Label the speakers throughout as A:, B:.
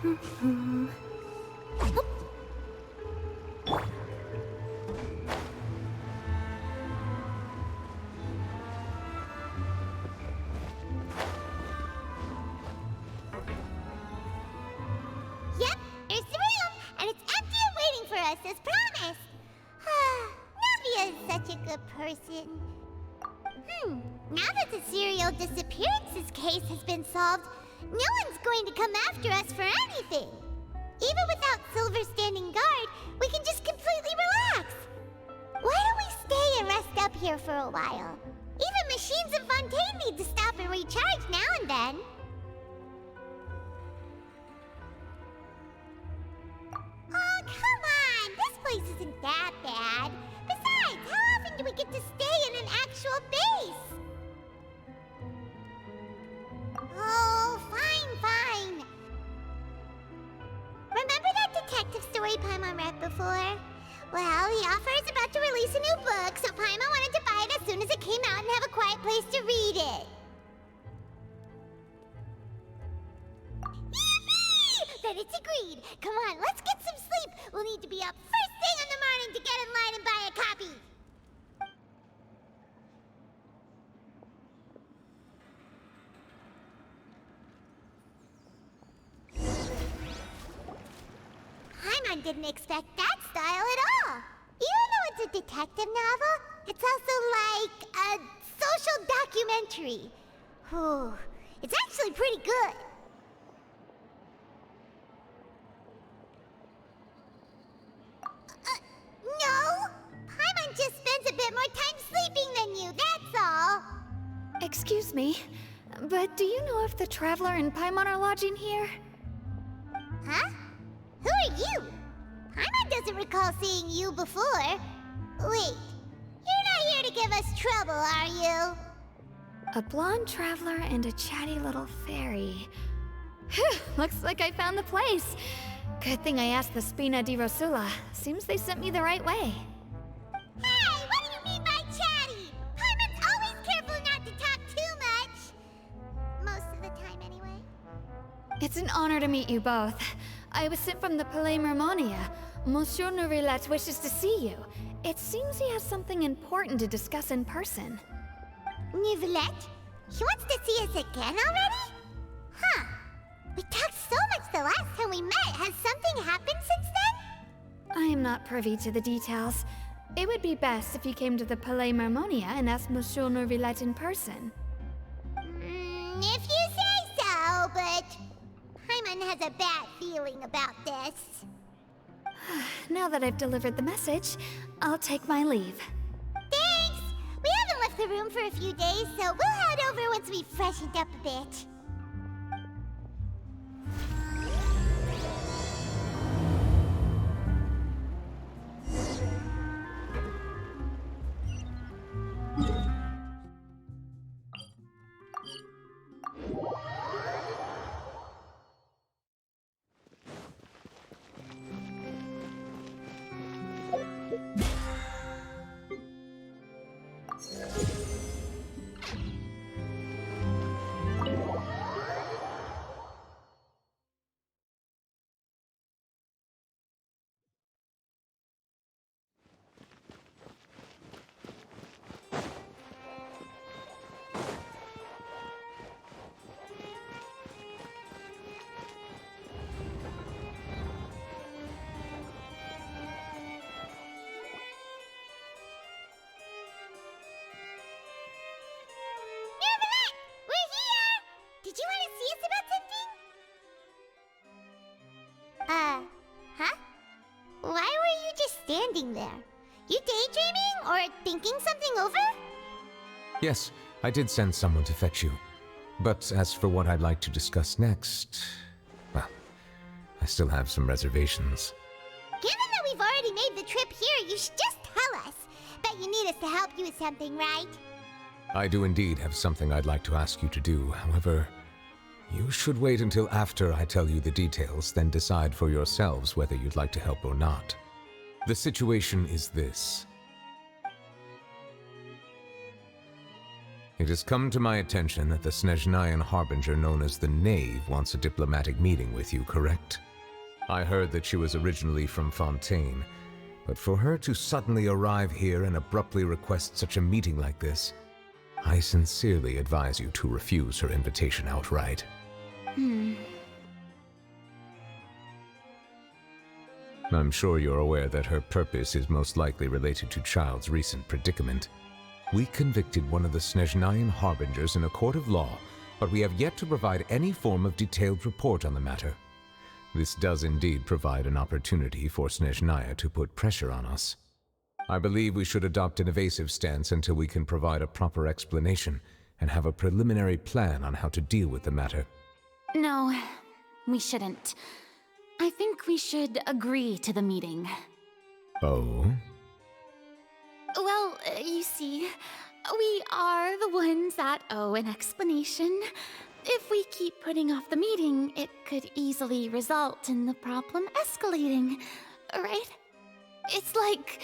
A: Yep, there's the room, and it's empty and waiting for us as promised. Navia is such a good person. Now that the serial disappearances case has been solved, no one's going to come after us for anything. Even without Silver standing guard, we can just completely relax. Why don't we stay and rest up here for a while? Even machines in Fontaine need to stop and recharge now and then. Oh, come on! This place isn't that bad. Besides, how often do we get to stay in an actual base? Oh, fine. Remember that detective story Paimon read before? Well, the author is about to release a new book, so Paimon wanted to buy it as soon as it came out and have a quiet place to read it. Yippee! Then it's agreed. Come on, let's get some sleep. We'll need to be up first thing in the morning to get in line and buy a copy. Paimon didn't expect that style at all. Even though it's a detective novel, it's also like a social documentary. Whew. It's actually pretty good. No! Paimon just spends a bit more time sleeping than you, that's all.
B: Excuse me, but do you know if the Traveler and Paimon are lodging here?
A: Huh? Who are you? Paimon doesn't recall seeing you before. Wait, you're not here to give us trouble, are you?
B: A blonde traveler and a chatty little fairy. Phew, looks like I found the place. Good thing I asked the Spina di Rosula. Seems they sent me the right way.
A: Hey, what do you mean by chatty? Paimon's always careful not to talk too much. Most of the time, anyway.
B: It's an honor to meet you both. I was sent from the Palais Mermonia. Monsieur Nourilette wishes to see you. It seems he has something important to discuss in person.
A: Nourilette? He wants to see us again already? Huh. We talked so much the last time we met. Has something happened since then?
B: I am not privy to the details. It would be best if you came to the Palais Mermonia and asked Monsieur Nourilette in person.
A: If you say so, but Paimon has a bad feeling about this.
B: Now that I've delivered the message, I'll take my leave.
A: Thanks! We haven't left the room for a few days, so we'll head over once we've freshened up a bit. Did you want to see us about something? Huh? Why were you just standing there? You daydreaming or thinking something over?
C: Yes, I did send someone to fetch you. But as for what I'd like to discuss next, well, I still have some reservations.
A: Given that we've already made the trip here, you should just tell us. Bet you need us to help you with something, right?
C: I do indeed have something I'd like to ask you to do. However, you should wait until after I tell you the details, then decide for yourselves whether you'd like to help or not. The situation is this. It has come to my attention that the Snezhnayan harbinger known as the Knave wants a diplomatic meeting with you, correct? I heard that she was originally from Fontaine, but for her to suddenly arrive here and abruptly request such a meeting like this, I sincerely advise you to refuse her invitation outright. I'm sure you're aware that her purpose is most likely related to Child's recent predicament. We convicted one of the Snezhnayan harbingers in a court of law, but we have yet to provide any form of detailed report on the matter. This does indeed provide an opportunity for Snezhnaya to put pressure on us. I believe we should adopt an evasive stance until we can provide a proper explanation and have a preliminary plan on how to deal with the matter.
D: No, we shouldn't. I think we should agree to the meeting.
C: Oh?
D: Well, you see, we are the ones that owe an explanation. If we keep putting off the meeting, it could easily result in the problem escalating, right? It's like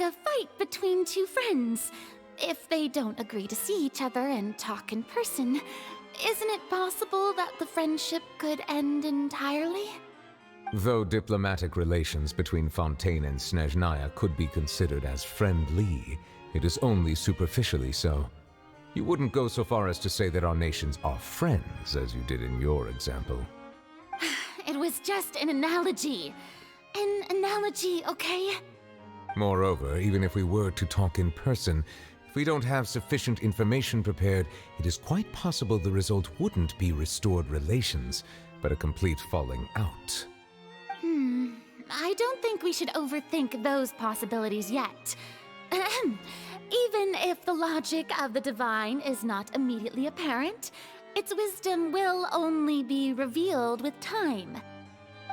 D: a fight between two friends. If they don't agree to see each other and talk in person, isn't it possible that the friendship could end entirely?
C: Though diplomatic relations between Fontaine and Snezhnaya could be considered as friendly, it is only superficially so. You wouldn't go so far as to say that our nations are friends, as you did in your example.
D: It was just an analogy. An analogy, okay?
C: Moreover, even if we were to talk in person, if we don't have sufficient information prepared, it is quite possible the result wouldn't be restored relations, but a complete falling out.
D: I don't think we should overthink those possibilities yet. Ahem. Even if the logic of the divine is not immediately apparent, its wisdom will only be revealed with time.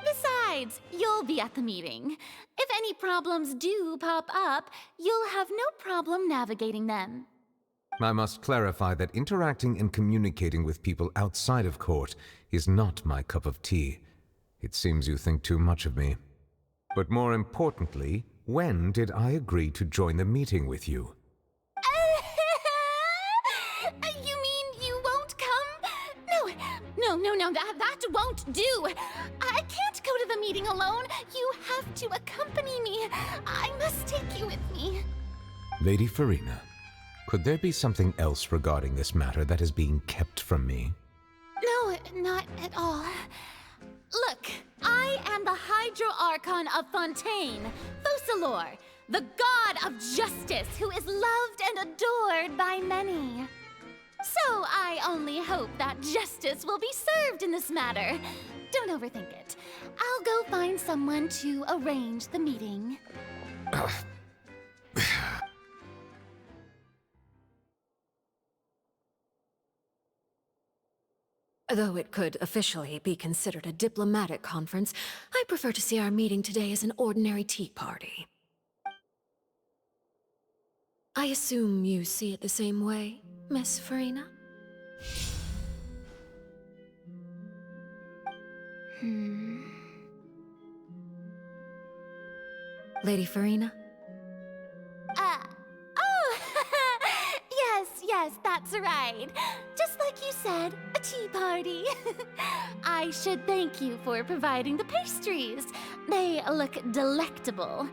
D: Besides, you'll be at the meeting. If any problems do pop up, you'll have no problem navigating them.
C: I must clarify that interacting and communicating with people outside of court is not my cup of tea. It seems you think too much of me. But more importantly, when did I agree to join the meeting with you?
D: You mean you won't come? No, that won't do. I can't go to the meeting alone. You have to accompany me. I must take you with me.
C: Lady Farina, could there be something else regarding this matter that is being kept from me?
D: No, not at all. Look, I am the Archon of Fontaine, Focalor, the god of justice who is loved and adored by many. So I only hope that justice will be served in this matter. Don't overthink it. I'll go find someone to arrange the meeting.
E: Though it could officially be considered a diplomatic conference, I prefer to see our meeting today as an ordinary tea party. I assume you see it the same way, Miss Farina? Lady Farina?
D: Yes, that's right. Just like you said, a tea party. I should thank you for providing the pastries. They look delectable.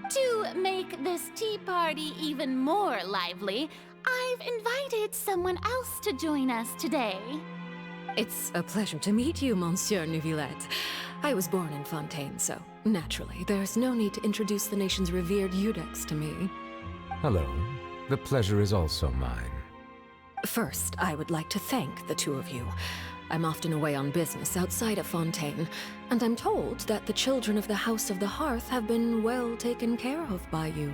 D: To make this tea party even more lively, I've invited someone else to join us today.
E: It's a pleasure to meet you, Monsieur Neuvillette. I was born in Fontaine, so naturally, there's no need to introduce the nation's revered Eudex to me.
C: Hello. The pleasure is also mine.
E: First, I would like to thank the two of you. I'm often away on business outside of Fontaine, and I'm told that the children of the House of the Hearth have been well taken care of by you.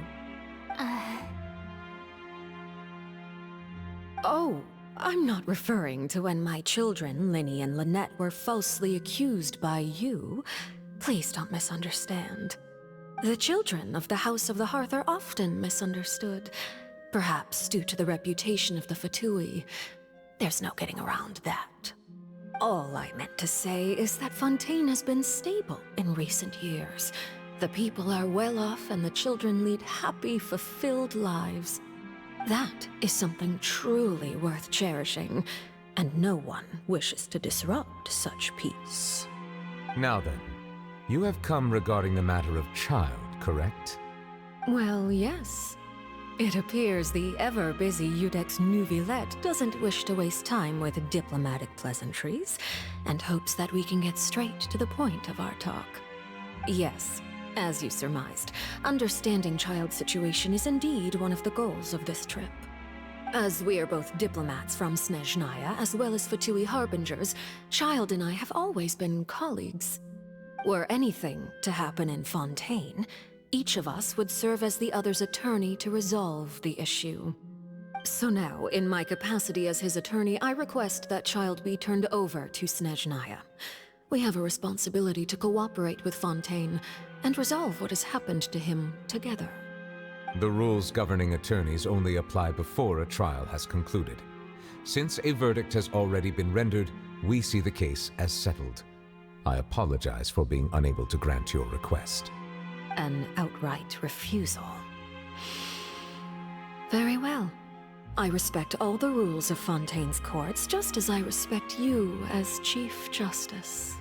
E: Oh, I'm not referring to when my children, Linny and Lynette, were falsely accused by you. Please don't misunderstand. The children of the House of the Hearth are often misunderstood. Perhaps due to the reputation of the Fatui. There's no getting around that. All I meant to say is that Fontaine has been stable in recent years. The people are well off and the children lead happy, fulfilled lives. That is something truly worth cherishing, and no one wishes to disrupt such peace.
C: Now then, you have come regarding the matter of child, correct?
E: Well, yes. It appears the ever-busy Iudex Nuvilette doesn't wish to waste time with diplomatic pleasantries, and hopes that we can get straight to the point of our talk. Yes, as you surmised, understanding Child's situation is indeed one of the goals of this trip. As we are both diplomats from Snezhnaya as well as Fatui Harbingers, Child and I have always been colleagues. Were anything to happen in Fontaine, each of us would serve as the other's attorney to resolve the issue. So now, in my capacity as his attorney, I request that Child be turned over to Snezhnaya. We have a responsibility to cooperate with Fontaine and resolve what has happened to him together.
C: The rules governing attorneys only apply before a trial has concluded. Since a verdict has already been rendered, we see the case as settled. I apologize for being unable to grant your request.
E: An outright refusal. Very well. I respect all the rules of Fontaine's courts, just as I respect you as Chief Justice.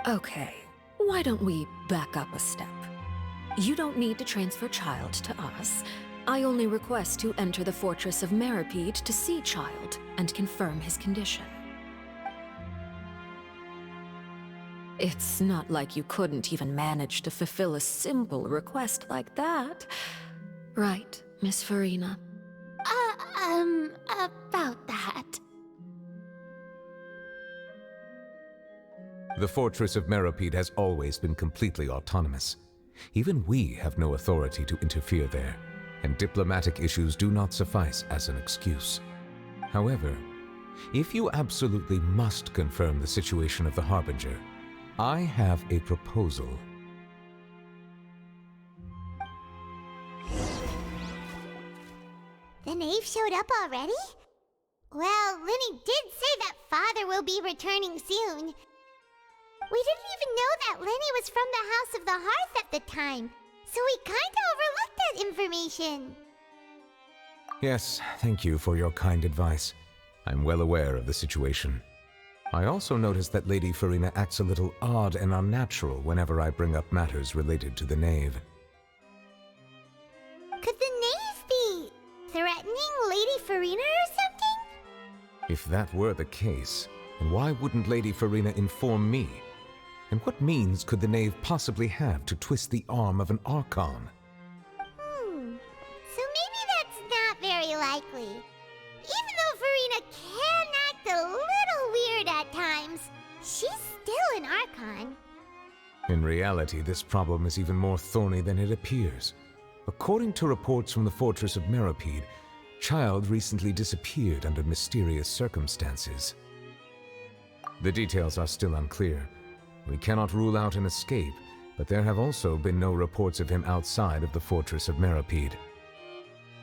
E: Okay, why don't we back up a step? You don't need to transfer Child to us. I only request to enter the Fortress of Meripede to see Child and confirm his condition. It's not like you couldn't even manage to fulfill a simple request like that. Right, Miss Farina?
D: About that.
C: The Fortress of Meripede has always been completely autonomous. Even we have no authority to interfere there, and diplomatic issues do not suffice as an excuse. However, if you absolutely must confirm the situation of the Harbinger, I have a proposal.
A: The knave showed up already? Well, Lenny did say that Father will be returning soon. We didn't even know that Lenny was from the House of the Hearth at the time, so we kinda overlooked that information.
C: Yes, thank you for your kind advice. I'm well aware of the situation. I also noticed that Lady Farina acts a little odd and unnatural whenever I bring up matters related to the knave.
A: Could the knave be threatening Lady Farina or something?
C: If that were the case, then why wouldn't Lady Farina inform me? And what means could the knave possibly have to twist the arm of an Archon?
A: So maybe that's not very likely. Even though Farina can act a little weird at times, she's still an Archon.
C: In reality, this problem is even more thorny than it appears. According to reports from the Fortress of Meripede, Child recently disappeared under mysterious circumstances. The details are still unclear. We cannot rule out an escape, but there have also been no reports of him outside of the Fortress of Meripede.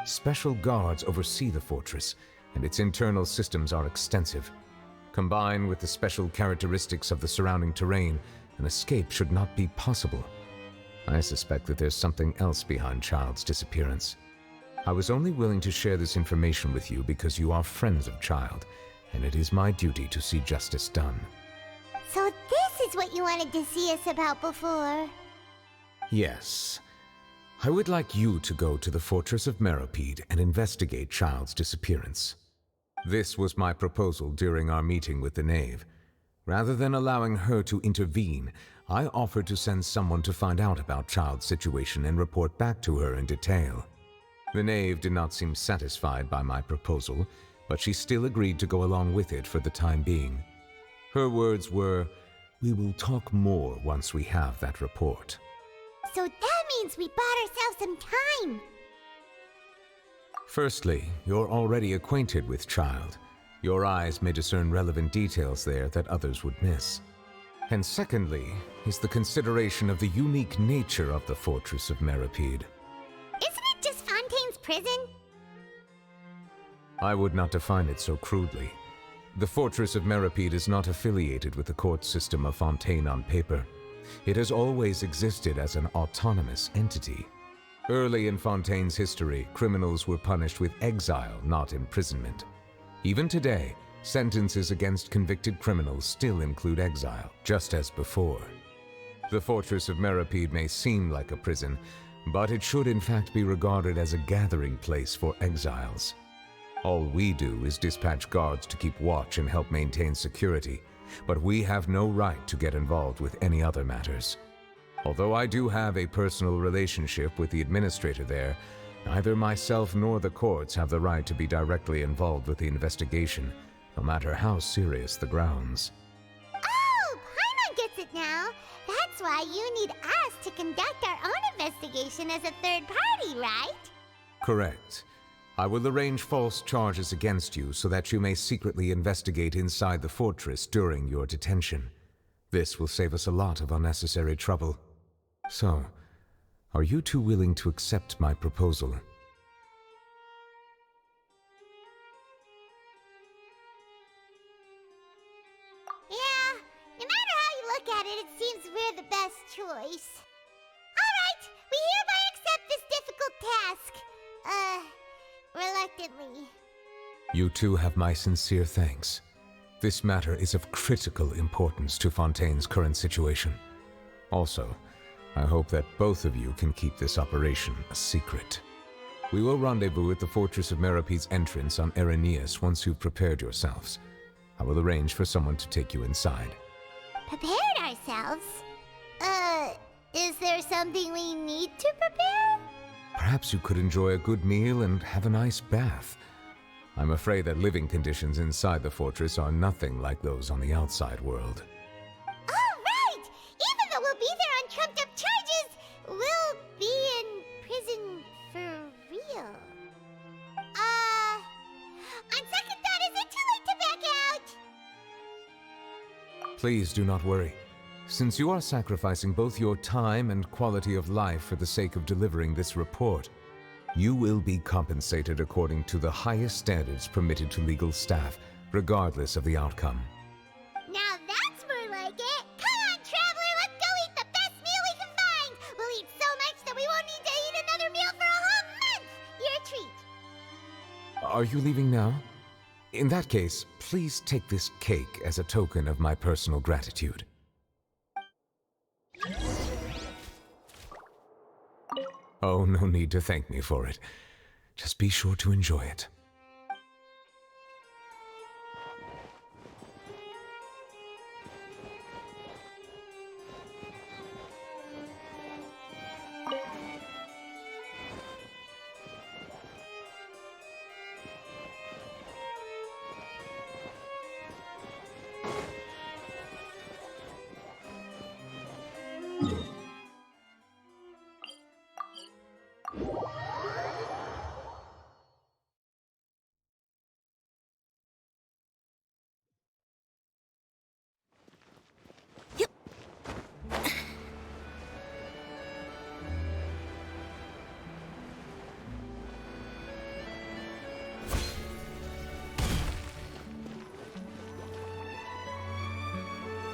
C: Special guards oversee the fortress, and its internal systems are extensive. Combined with the special characteristics of the surrounding terrain, an escape should not be possible. I suspect that there's something else behind Child's disappearance. I was only willing to share this information with you because you are friends of Child, and it is my duty to see justice done.
A: So this is what you wanted to see us about before.
C: Yes. I would like you to go to the Fortress of Meripede and investigate Child's disappearance. This was my proposal during our meeting with the knave. Rather than allowing her to intervene, I offered to send someone to find out about Child's situation and report back to her in detail. The knave did not seem satisfied by my proposal, but she still agreed to go along with it for the time being. Her words were, "We will talk more once we have that report."
A: So that means we bought ourselves some time.
C: Firstly, you're already acquainted with Child. Your eyes may discern relevant details there that others would miss. And secondly, is the consideration of the unique nature of the Fortress of Meripede.
A: Isn't it just Fontaine's prison?
C: I would not define it so crudely. The Fortress of Meripede is not affiliated with the court system of Fontaine on paper. It has always existed as an autonomous entity. Early in Fontaine's history, criminals were punished with exile, not imprisonment. Even today, sentences against convicted criminals still include exile, just as before. The fortress of Meripede may seem like a prison, but it should in fact be regarded as a gathering place for exiles. All we do is dispatch guards to keep watch and help maintain security, but we have no right to get involved with any other matters. Although I do have a personal relationship with the administrator there, neither myself nor the courts have the right to be directly involved with the investigation, no matter how serious the grounds.
A: Oh, Paimon gets it now. That's why you need us to conduct our own investigation as a third party, right?
C: Correct. I will arrange false charges against you so that you may secretly investigate inside the fortress during your detention. This will save us a lot of unnecessary trouble. So, are you two willing to accept my proposal?
A: Yeah, no matter how you look at it, it seems we're the best choice. Alright, we hereby accept this difficult task. Reluctantly.
C: You two have my sincere thanks. This matter is of critical importance to Fontaine's current situation. Also, I hope that both of you can keep this operation a secret. We will rendezvous at the Fortress of Meripede's entrance on Erinius once you've prepared yourselves. I will arrange for someone to take you inside.
A: Prepared ourselves? Is there something we need to prepare?
C: Perhaps you could enjoy a good meal and have a nice bath. I'm afraid that living conditions inside the fortress are nothing like those on the outside world.
A: Oh, right! Even though we'll be there on trumped-up charges, we'll be in prison for real. On second thought, is it too late to back out?
C: Please do not worry. Since you are sacrificing both your time and quality of life for the sake of delivering this report, you will be compensated according to the highest standards permitted to legal staff, regardless of the outcome.
A: Now that's more like it! Come on, Traveler, let's go eat the best meal we can find! We'll eat so much that we won't need to eat another meal for a whole month! Your treat!
C: Are you leaving now? In that case, please take this cake as a token of my personal gratitude. Oh, no need to thank me for it. Just be sure to enjoy it.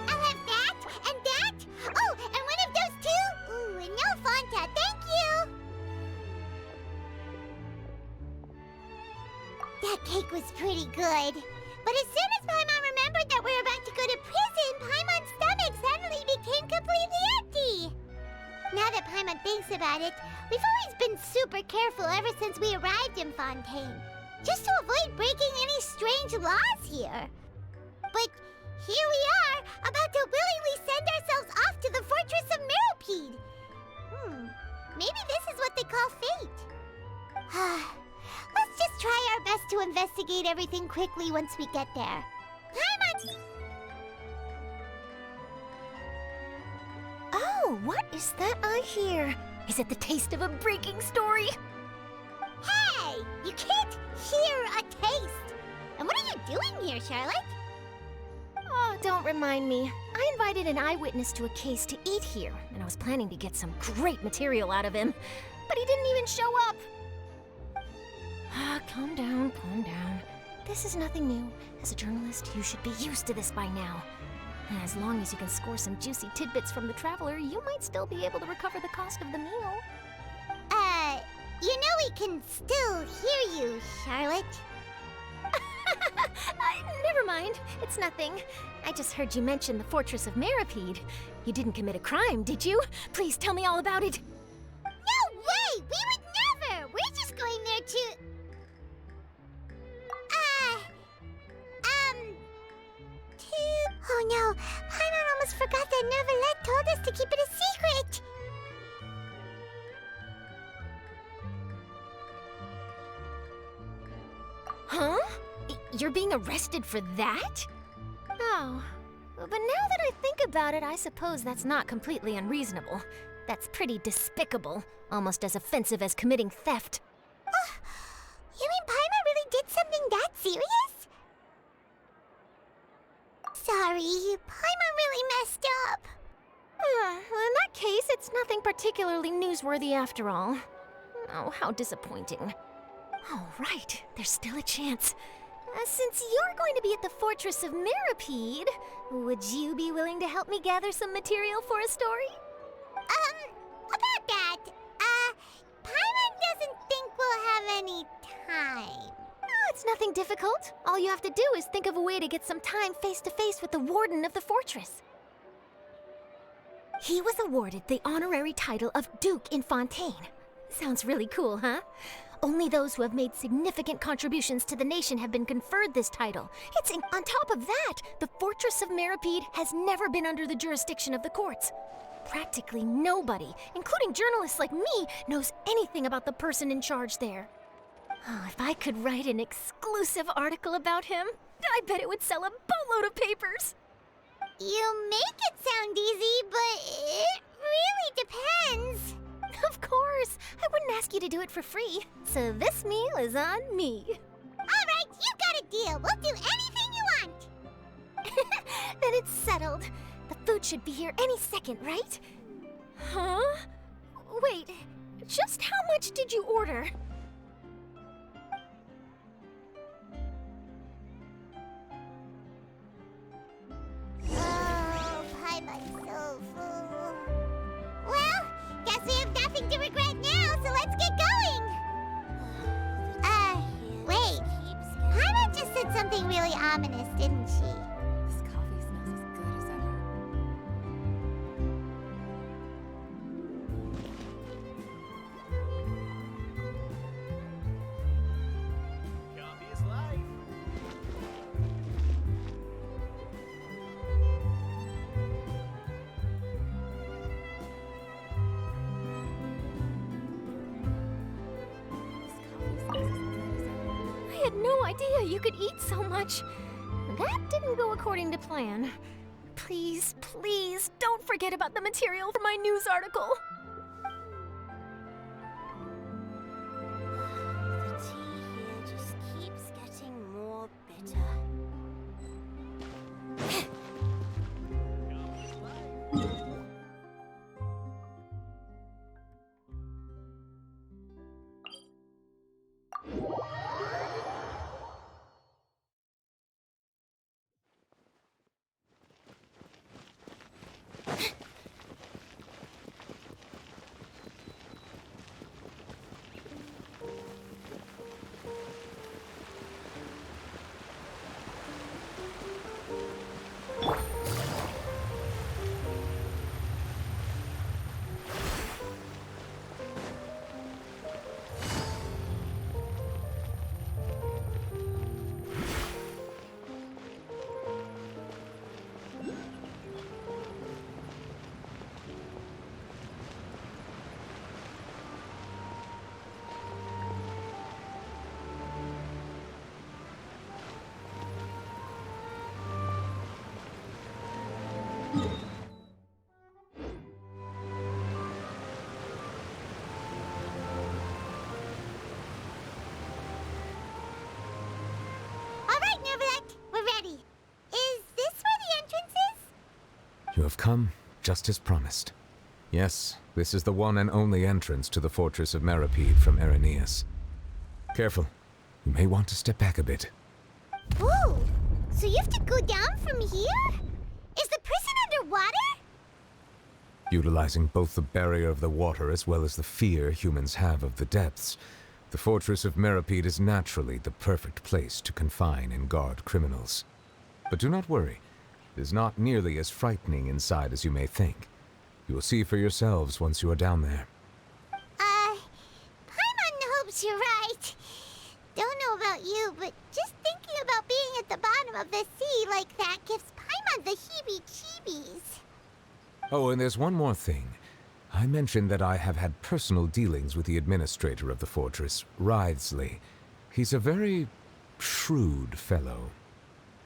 A: I'll have that, and that! Oh, and one of those two! Ooh, and no Fonta, thank you! That cake was pretty good. But as soon as Paimon remembered that we're about to go to prison, Paimon's stomach suddenly became completely empty. Now that Paimon thinks about it, we've always been super careful ever since we arrived in Fontaine, just to avoid breaking any strange laws here. But here we are, about to willingly send ourselves off to the Fortress of Meripede. Maybe this is what they call fate. Let's just try our best to investigate everything quickly once we get there. Paimon!
F: Oh, what is that I hear? Is it the taste of a breaking story?
A: Hey! You can't hear a taste! And what are you doing here, Charlotte?
F: Oh, don't remind me. I invited an eyewitness to a case to eat here, and I was planning to get some great material out of him. But he didn't even show up. Calm down, calm down. This is nothing new. As a journalist, you should be used to this by now. And as long as you can score some juicy tidbits from the Traveler, you might still be able to recover the cost of the meal.
A: we can still hear you, Charlotte.
F: Never mind. It's nothing. I just heard you mention the Fortress of Meripede. You didn't commit a crime, did you? Please tell me all about it.
A: No way! We would never! We're just going there to... Oh no, Paimon almost forgot that Neuvillette told us to keep it a secret!
F: Huh? You're being arrested for that? Oh. But now that I think about it, I suppose that's not completely unreasonable. That's pretty despicable. Almost as offensive as committing theft.
A: You mean Paimon really did something that serious? Sorry, Paimon really messed up.
F: Well, in that case, it's nothing particularly newsworthy after all. Oh, how disappointing. All right, there's still a chance. Since you're going to be at the Fortress of Meripede, would you be willing to help me gather some material for a story?
A: About that, Paimon doesn't think we'll have any time.
F: Oh, it's nothing difficult. All you have to do is think of a way to get some time face-to-face with the Warden of the Fortress. He was awarded the honorary title of Duke in Fontaine. Sounds really cool, huh? Only those who have made significant contributions to the nation have been conferred this title. On top of that, the Fortress of Meripede has never been under the jurisdiction of the courts. Practically nobody, including journalists like me, knows anything about the person in charge there. Oh, if I could write an exclusive article about him, I bet it would sell a boatload of papers.
A: You make it sound easy, but it really depends.
F: Of course, I wouldn't ask you to do it for free. So this meal is on me.
A: All right, you got a deal. We'll do anything you want.
F: Then it's settled. The food should be here any second, right? Huh? Wait, just how much did you order?
A: Oh, Paimon's so full. Well, guess we have nothing to regret now, so let's get going. Wait. Paimon just said something really ominous, didn't she?
B: This coffee smells as good as ever.
G: Coffee is life.
F: I had no idea you could eat so much. That didn't go according to plan. Please, please, don't forget about the material for my news article.
A: The tea here just keeps getting more bitter. All right, Neuvillette, we're ready. Is this where the entrance is?
C: You have come, just as promised. Yes, this is the one and only entrance to the Fortress of Meripede from Irenaeus. Careful. You may want to step back a bit.
A: Whoa! So you have to go down from here? Is the prison underwater?
C: Utilizing both the barrier of the water as well as the fear humans have of the depths, The fortress of Meripede is naturally the perfect place to confine and guard criminals. But do not worry, it is not nearly as frightening inside as you may think. You will see for yourselves once you are down there.
A: Paimon hopes you're right. Don't know about you, but just thinking about being at the bottom of the sea like that gives Paimon the heebie-jeebies.
C: Oh, and there's one more thing. I mentioned that I have had personal dealings with the administrator of the fortress, Wriothesley. He's a very shrewd fellow.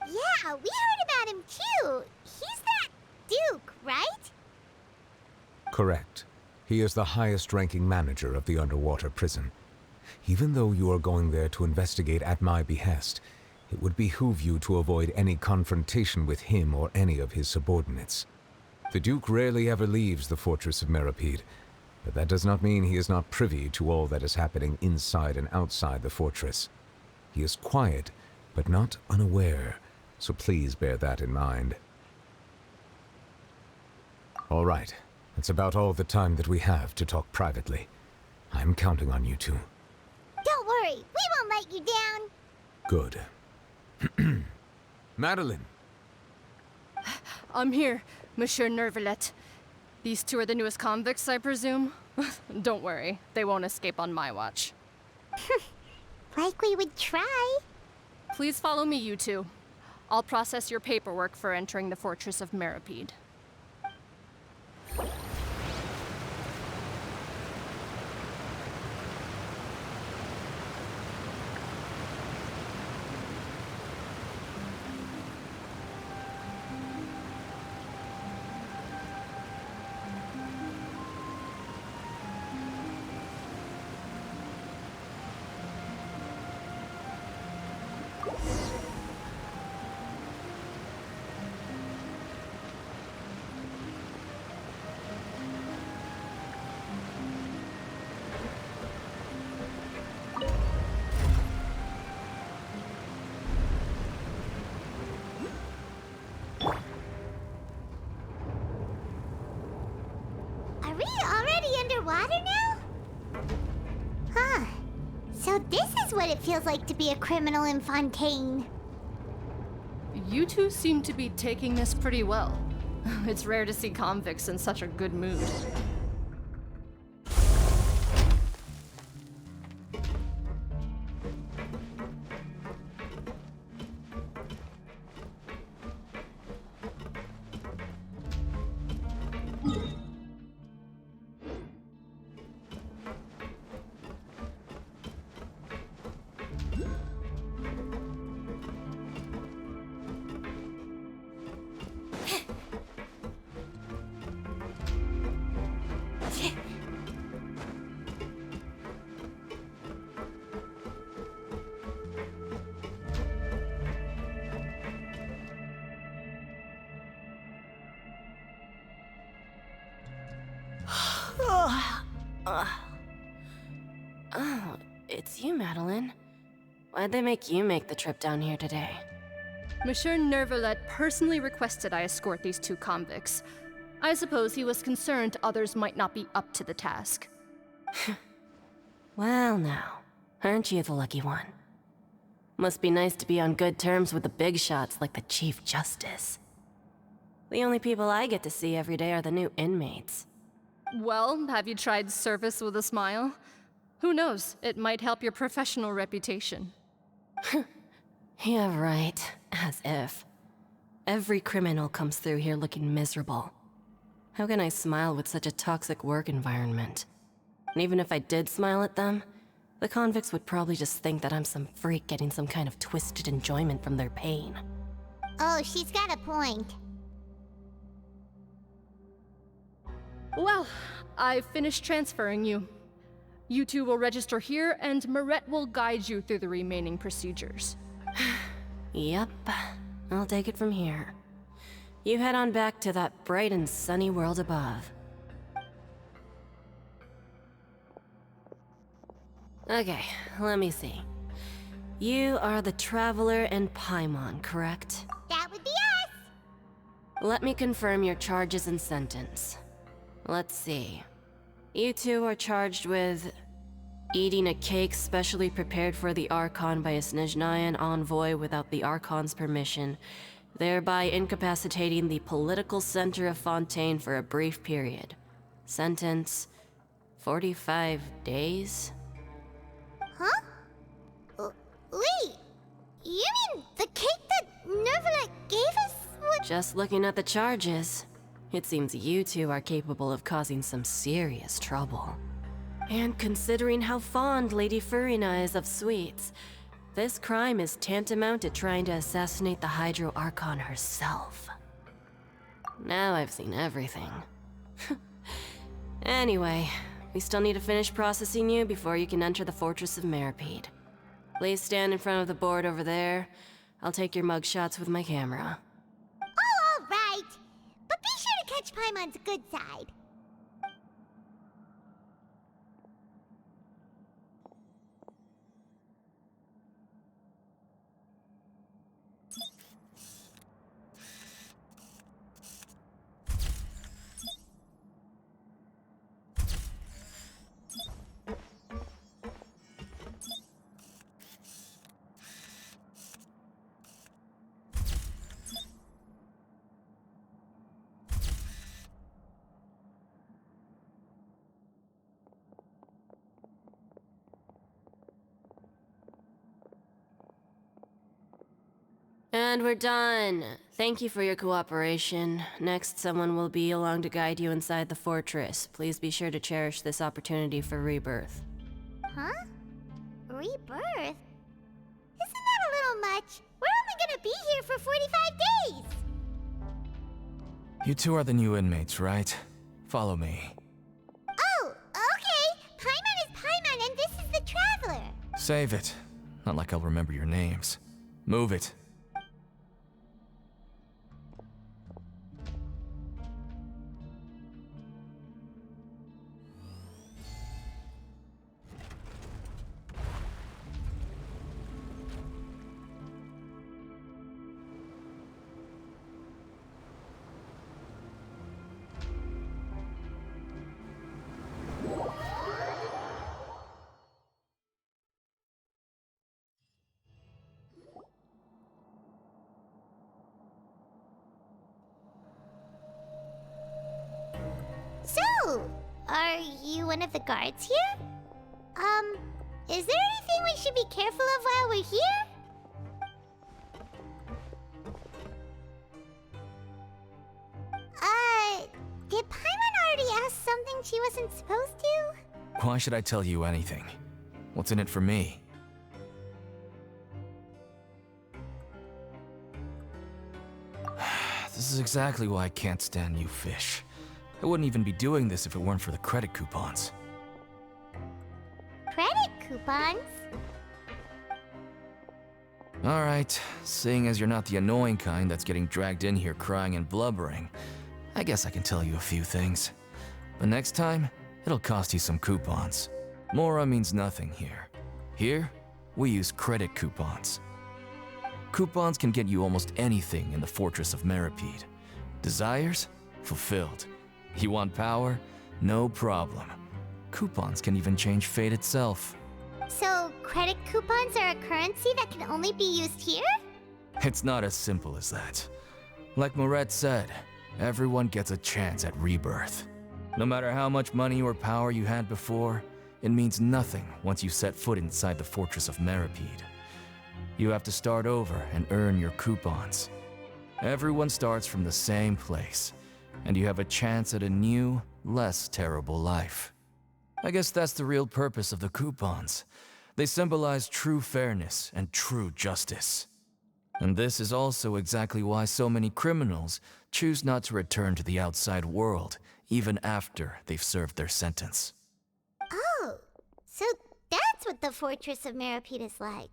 A: Yeah, we heard about him too. He's that Duke, right?
C: Correct. He is the highest-ranking manager of the underwater prison. Even though you are going there to investigate at my behest, it would behoove you to avoid any confrontation with him or any of his subordinates. The Duke rarely ever leaves the fortress of Meripede, but that does not mean he is not privy to all that is happening inside and outside the fortress. He is quiet, but not unaware, so please bear that in mind. All right, that's about all the time that we have to talk privately. I'm counting on you two.
A: Don't worry, we won't let you down.
C: Good. Madeline!
H: I'm here, Monsieur Nervalet. These two are the newest convicts, I presume? Don't worry, they won't escape on my watch.
A: Like we would try.
H: Please follow me, you two. I'll process your paperwork for entering the Fortress of Meripede.
A: Are we already underwater now? Huh. So this is what it feels like to be a criminal in Fontaine.
H: You two seem to be taking this pretty well. It's rare to see convicts in such a good mood.
I: Oh, it's you, Madeline. Why'd they make you make the trip down here today?
H: Monsieur Nervalet personally requested I escort these two convicts. I suppose he was concerned others might not be up to the task.
I: Well now, aren't you the lucky one? Must be nice to be on good terms with the big shots like the Chief Justice. The only people I get to see every day are the new inmates.
H: Well, have you tried service with a smile? Who knows, it might help your professional reputation.
I: Yeah, right. As if. Every criminal comes through here looking miserable. How can I smile with such a toxic work environment? And even if I did smile at them, the convicts would probably just think that I'm some freak getting some kind of twisted enjoyment from their pain.
A: Oh, she's got a point.
H: Well, I've finished transferring you. You two will register here, and Marette will guide you through the remaining procedures.
I: Yep, I'll take it from here. You head on back to that bright and sunny world above. Okay, let me see. You are the Traveler and Paimon, correct?
A: That would be us.
I: Let me confirm your charges and sentence. Let's see. You two are charged with Eating a cake specially prepared for the Archon by a Snezhnayan envoy without the Archon's permission, thereby incapacitating the political center of Fontaine for a brief period. Sentence: 45 days?
A: Huh? Wait, you mean the cake that Nervalite gave us? What?
I: Just looking at the charges, it seems you two are capable of causing some serious trouble. And considering how fond Lady Furina is of sweets, this crime is tantamount to trying to assassinate the Hydro Archon herself. Now I've seen everything. Anyway, we still need to finish processing you before you can enter the Fortress of Meripede. Please stand in front of the board over there. I'll take your mug shots with my camera.
A: Oh, all right. But be sure to catch Paimon's good side.
I: And we're done. Thank you for your cooperation. Next, someone will be along to guide you inside the fortress. Please be sure to cherish this opportunity for rebirth.
A: Huh? Rebirth? Isn't that a little much? We're only gonna be here for 45 days!
J: You two are the new inmates, right? Follow me.
A: Oh, okay! Paimon is Paimon and this is the Traveler!
J: Save it. Not like I'll remember your names. Move it.
A: So, are you one of the guards here? Is there anything we should be careful of while we're here? Did Paimon already ask something she wasn't supposed to?
J: Why should I tell you anything? What's in it for me? This is exactly why I can't stand you fish. I wouldn't even be doing this if it weren't for the credit coupons.
A: Credit coupons?
J: Alright, seeing as you're not the annoying kind that's getting dragged in here crying and blubbering, I guess I can tell you a few things. But next time, it'll cost you some coupons. Mora means nothing here. Here, we use credit coupons. Coupons can get you almost anything in the Fortress of Meripede. Desires? Fulfilled. You want power? No problem. Coupons can even change fate itself.
A: So, credit coupons are a currency that can only be used here?
J: It's not as simple as that. Like Moret said, everyone gets a chance at rebirth. No matter how much money or power you had before, it means nothing once you set foot inside the Fortress of Meripede. You have to start over and earn your coupons. Everyone starts from the same place, and you have a chance at a new, less terrible life. I guess that's the real purpose of the coupons. They symbolize true fairness and true justice. And this is also exactly why so many criminals choose not to return to the outside world, even after they've served their sentence.
A: Oh, so that's what the Fortress of Meripede is like.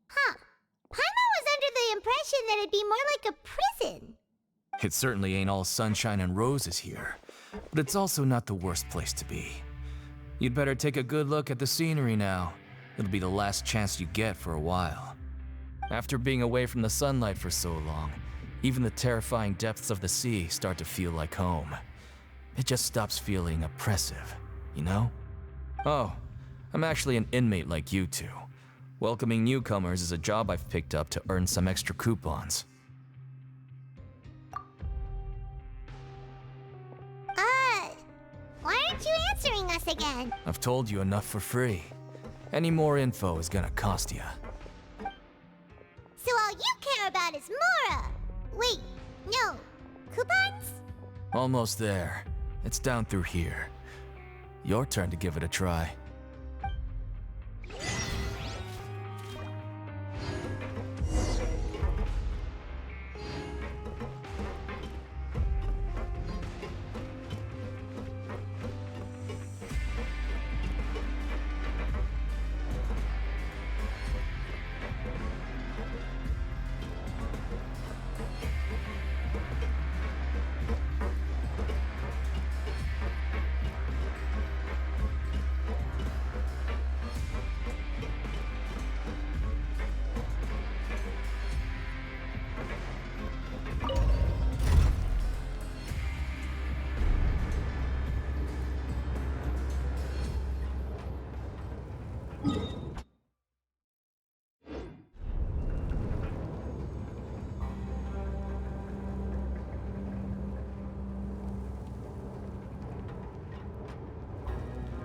A: Huh. Paimon was under the impression that it'd be more like a prison.
J: It certainly ain't all sunshine and roses here, but it's also not the worst place to be. You'd better take a good look at the scenery now. It'll be the last chance you get for a while. After being away from the sunlight for so long, even the terrifying depths of the sea start to feel like home. It just stops feeling oppressive, you know? Oh, I'm actually an inmate like you two. Welcoming newcomers is a job I've picked up to earn some extra coupons.
A: Why aren't you answering us again?
J: I've told you enough for free. Any more info is gonna cost you.
A: So all you care about is Mora! Wait, no. Coupons?
J: Almost there. It's down through here. Your turn to give it a try.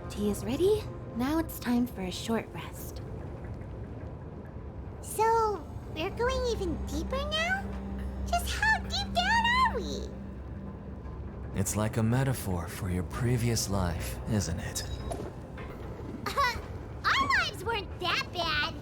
K: Tea is ready. Now it's time for a short rest.
A: So, we're going even deeper now? Just how deep down are we?
J: It's like a metaphor for your previous life, isn't it?
A: Our lives weren't that bad.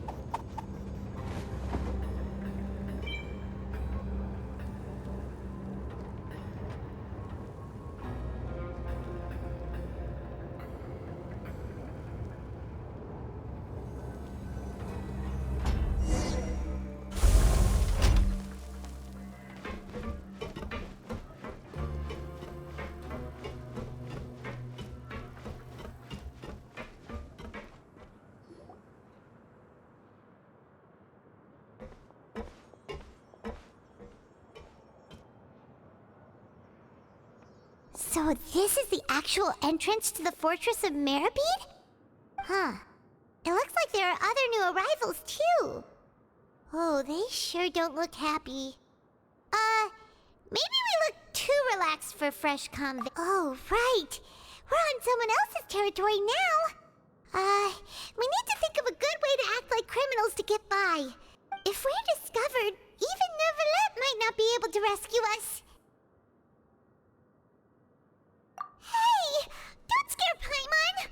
A: So this is the actual entrance to the Fortress of Meribede? Huh. It looks like there are other new arrivals, too. Oh, they sure don't look happy. Maybe we look too relaxed for fresh convict. Oh, right. We're on someone else's territory now. We need to think of a good way to act like criminals to get by. If we're discovered, even Neuvillette might not be able to rescue us. Hey! Don't scare Paimon!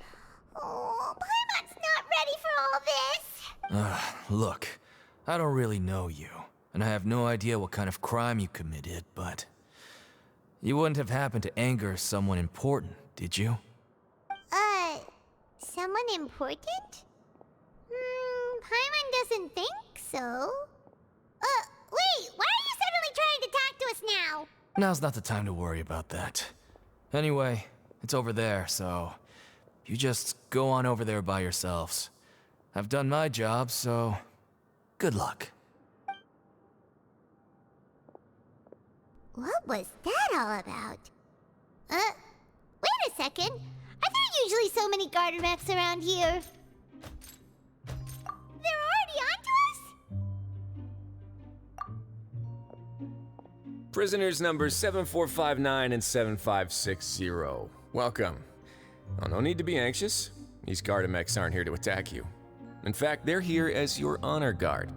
A: Oh, Paimon's not ready for all this!
J: Look, I don't really know you, and I have no idea what kind of crime you committed, but... You wouldn't have happened to anger someone important, did you?
A: Someone important? Paimon doesn't think so. Wait, why are you suddenly trying to talk to us now?
J: Now's not the time to worry about that. Anyway, it's over there, so... You just go on over there by yourselves. I've done my job, so... Good luck.
A: What was that all about? Wait a second. Are there usually so many garter mechs around here? They're already onto us?
L: Prisoners numbers 7459 and 7560. Welcome. Oh, no need to be anxious. These Gardamex aren't here to attack you. In fact, they're here as your honor guard.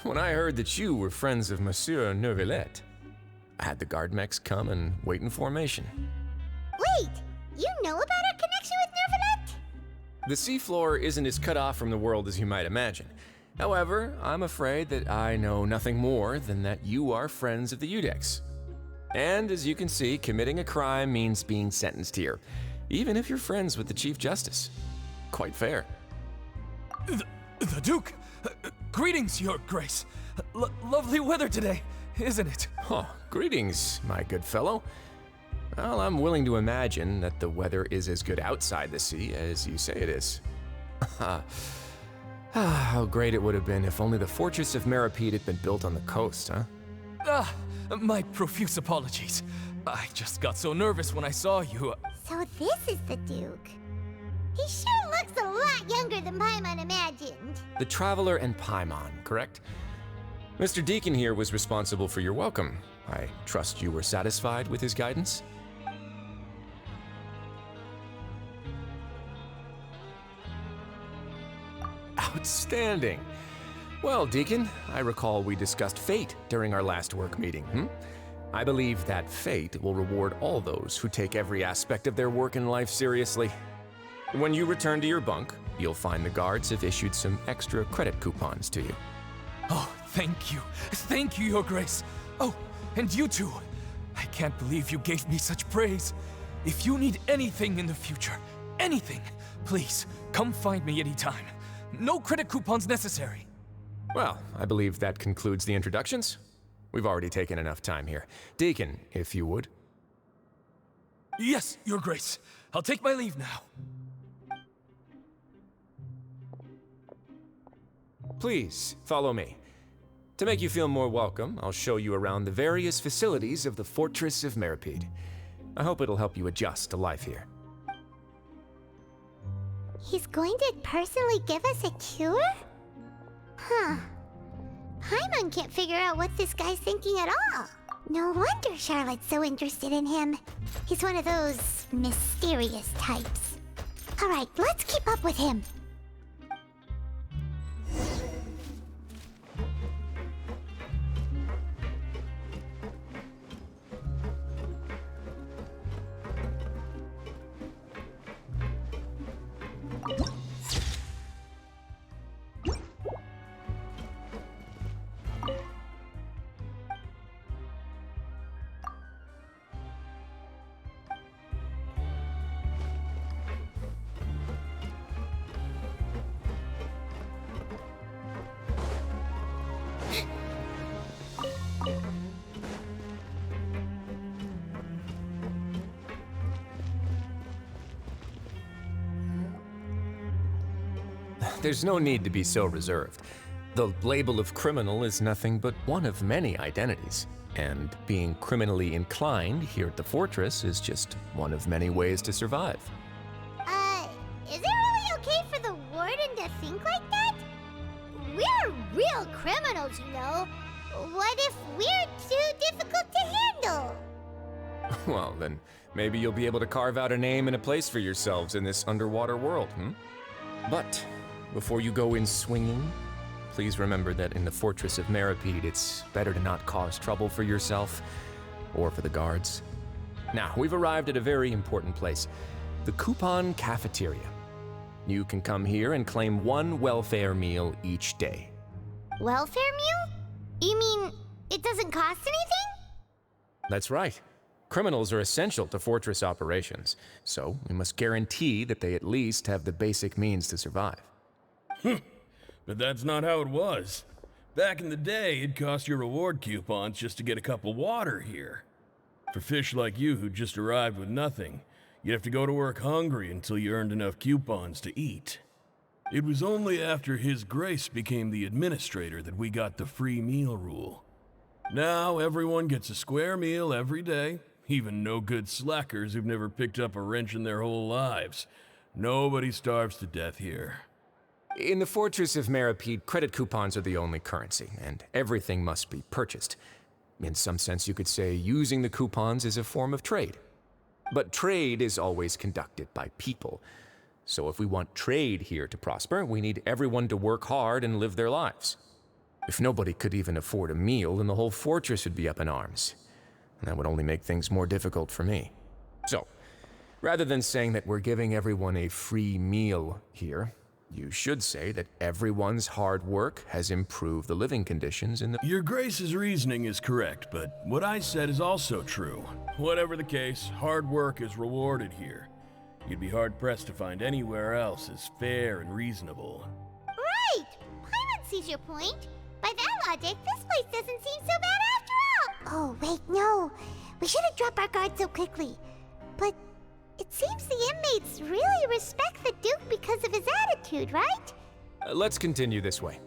L: When I heard that you were friends of Monsieur Neuvillette, I had the Gardamex come and wait in formation.
A: Wait! You know about our connection with Neuvillette?
L: The seafloor isn't as cut off from the world as you might imagine. However, I'm afraid that I know nothing more than that you are friends of the Udex. And as you can see, committing a crime means being sentenced here, even if you're friends with the Chief Justice. Quite fair.
J: The Duke! Greetings, Your Grace. Lovely weather today, isn't it?
L: Oh, greetings, my good fellow. Well, I'm willing to imagine that the weather is as good outside the sea as you say it is. How great it would have been if only the Fortress of Meribede had been built on the coast, huh?
J: My profuse apologies. I just got so nervous when I saw you.
A: So this is the Duke. He sure looks a lot younger than Paimon imagined.
L: The Traveler and Paimon, correct? Mr. Deacon here was responsible for your welcome. I trust you were satisfied with his guidance? Outstanding. Well, Deacon, I recall we discussed fate during our last work meeting, I believe that fate will reward all those who take every aspect of their work in life seriously. When you return to your bunk, you'll find the guards have issued some extra credit coupons to you.
J: Oh, thank you. Thank you, Your Grace. Oh, and you too. I can't believe you gave me such praise. If you need anything in the future, anything, please come find me anytime. No credit coupons necessary.
L: Well, I believe that concludes the introductions. We've already taken enough time here. Deacon, if you would.
J: Yes, Your Grace. I'll take my leave now.
L: Please, follow me. To make you feel more welcome, I'll show you around the various facilities of the Fortress of Meripede. I hope it'll help you adjust to life here.
A: He's going to personally give us a cure? Huh. Paimon can't figure out what this guy's thinking at all. No wonder Charlotte's so interested in him. He's one of those mysterious types. Alright, let's keep up with him.
L: There's no need to be so reserved. The label of criminal is nothing but one of many identities, and being criminally inclined here at the Fortress is just one of many ways to survive.
A: Is it really okay for the warden to think like that? We're real criminals, you know. What if we're too difficult to handle?
L: Well, then maybe you'll be able to carve out a name and a place for yourselves in this underwater world, But before you go in swinging, please remember that in the Fortress of Meripede, it's better to not cause trouble for yourself or for the guards. Now, we've arrived at a very important place, the Coupon Cafeteria. You can come here and claim one welfare meal each day.
A: Welfare meal? You mean it doesn't cost anything?
L: That's right. Criminals are essential to Fortress operations, so we must guarantee that they at least have the basic means to survive.
M: But that's not how it was. Back in the day, it cost your reward coupons just to get a cup of water here. For fish like you who just arrived with nothing, you'd have to go to work hungry until you earned enough coupons to eat. It was only after His Grace became the administrator that we got the free meal rule. Now everyone gets a square meal every day, even no-good slackers who've never picked up a wrench in their whole lives. Nobody starves to death here.
L: In the Fortress of Meripede, credit coupons are the only currency, and everything must be purchased. In some sense, you could say using the coupons is a form of trade. But trade is always conducted by people. So if we want trade here to prosper, we need everyone to work hard and live their lives. If nobody could even afford a meal, then the whole fortress would be up in arms. And that would only make things more difficult for me. So, rather than saying that we're giving everyone a free meal here, you should say that everyone's hard work has improved the living conditions in the—
M: Your Grace's reasoning is correct, but what I said is also true. Whatever the case, hard work is rewarded here. You'd be hard-pressed to find anywhere else as fair and reasonable.
A: Right! Paimon sees your point. By that logic, this place doesn't seem so bad after all. Oh, wait, no. We shouldn't drop our guard so quickly. But it seems the inmates really respect the Duke because of his attitude, right?
L: Let's continue this way.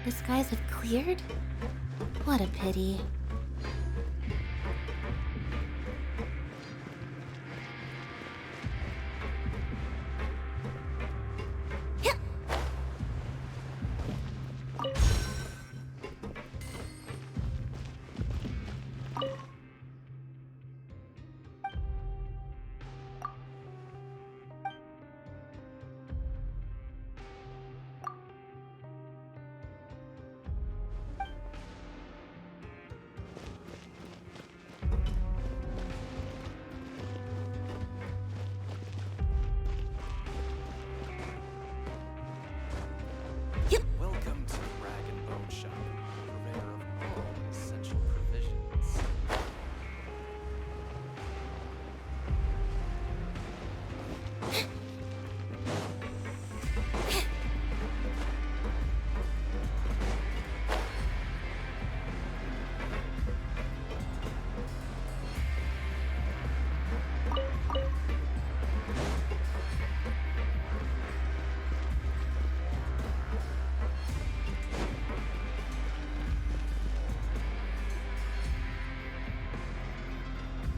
K: The skies have cleared? What a pity.
G: Welcome to the Rag and Bone Shop, purveyor of all essential provisions.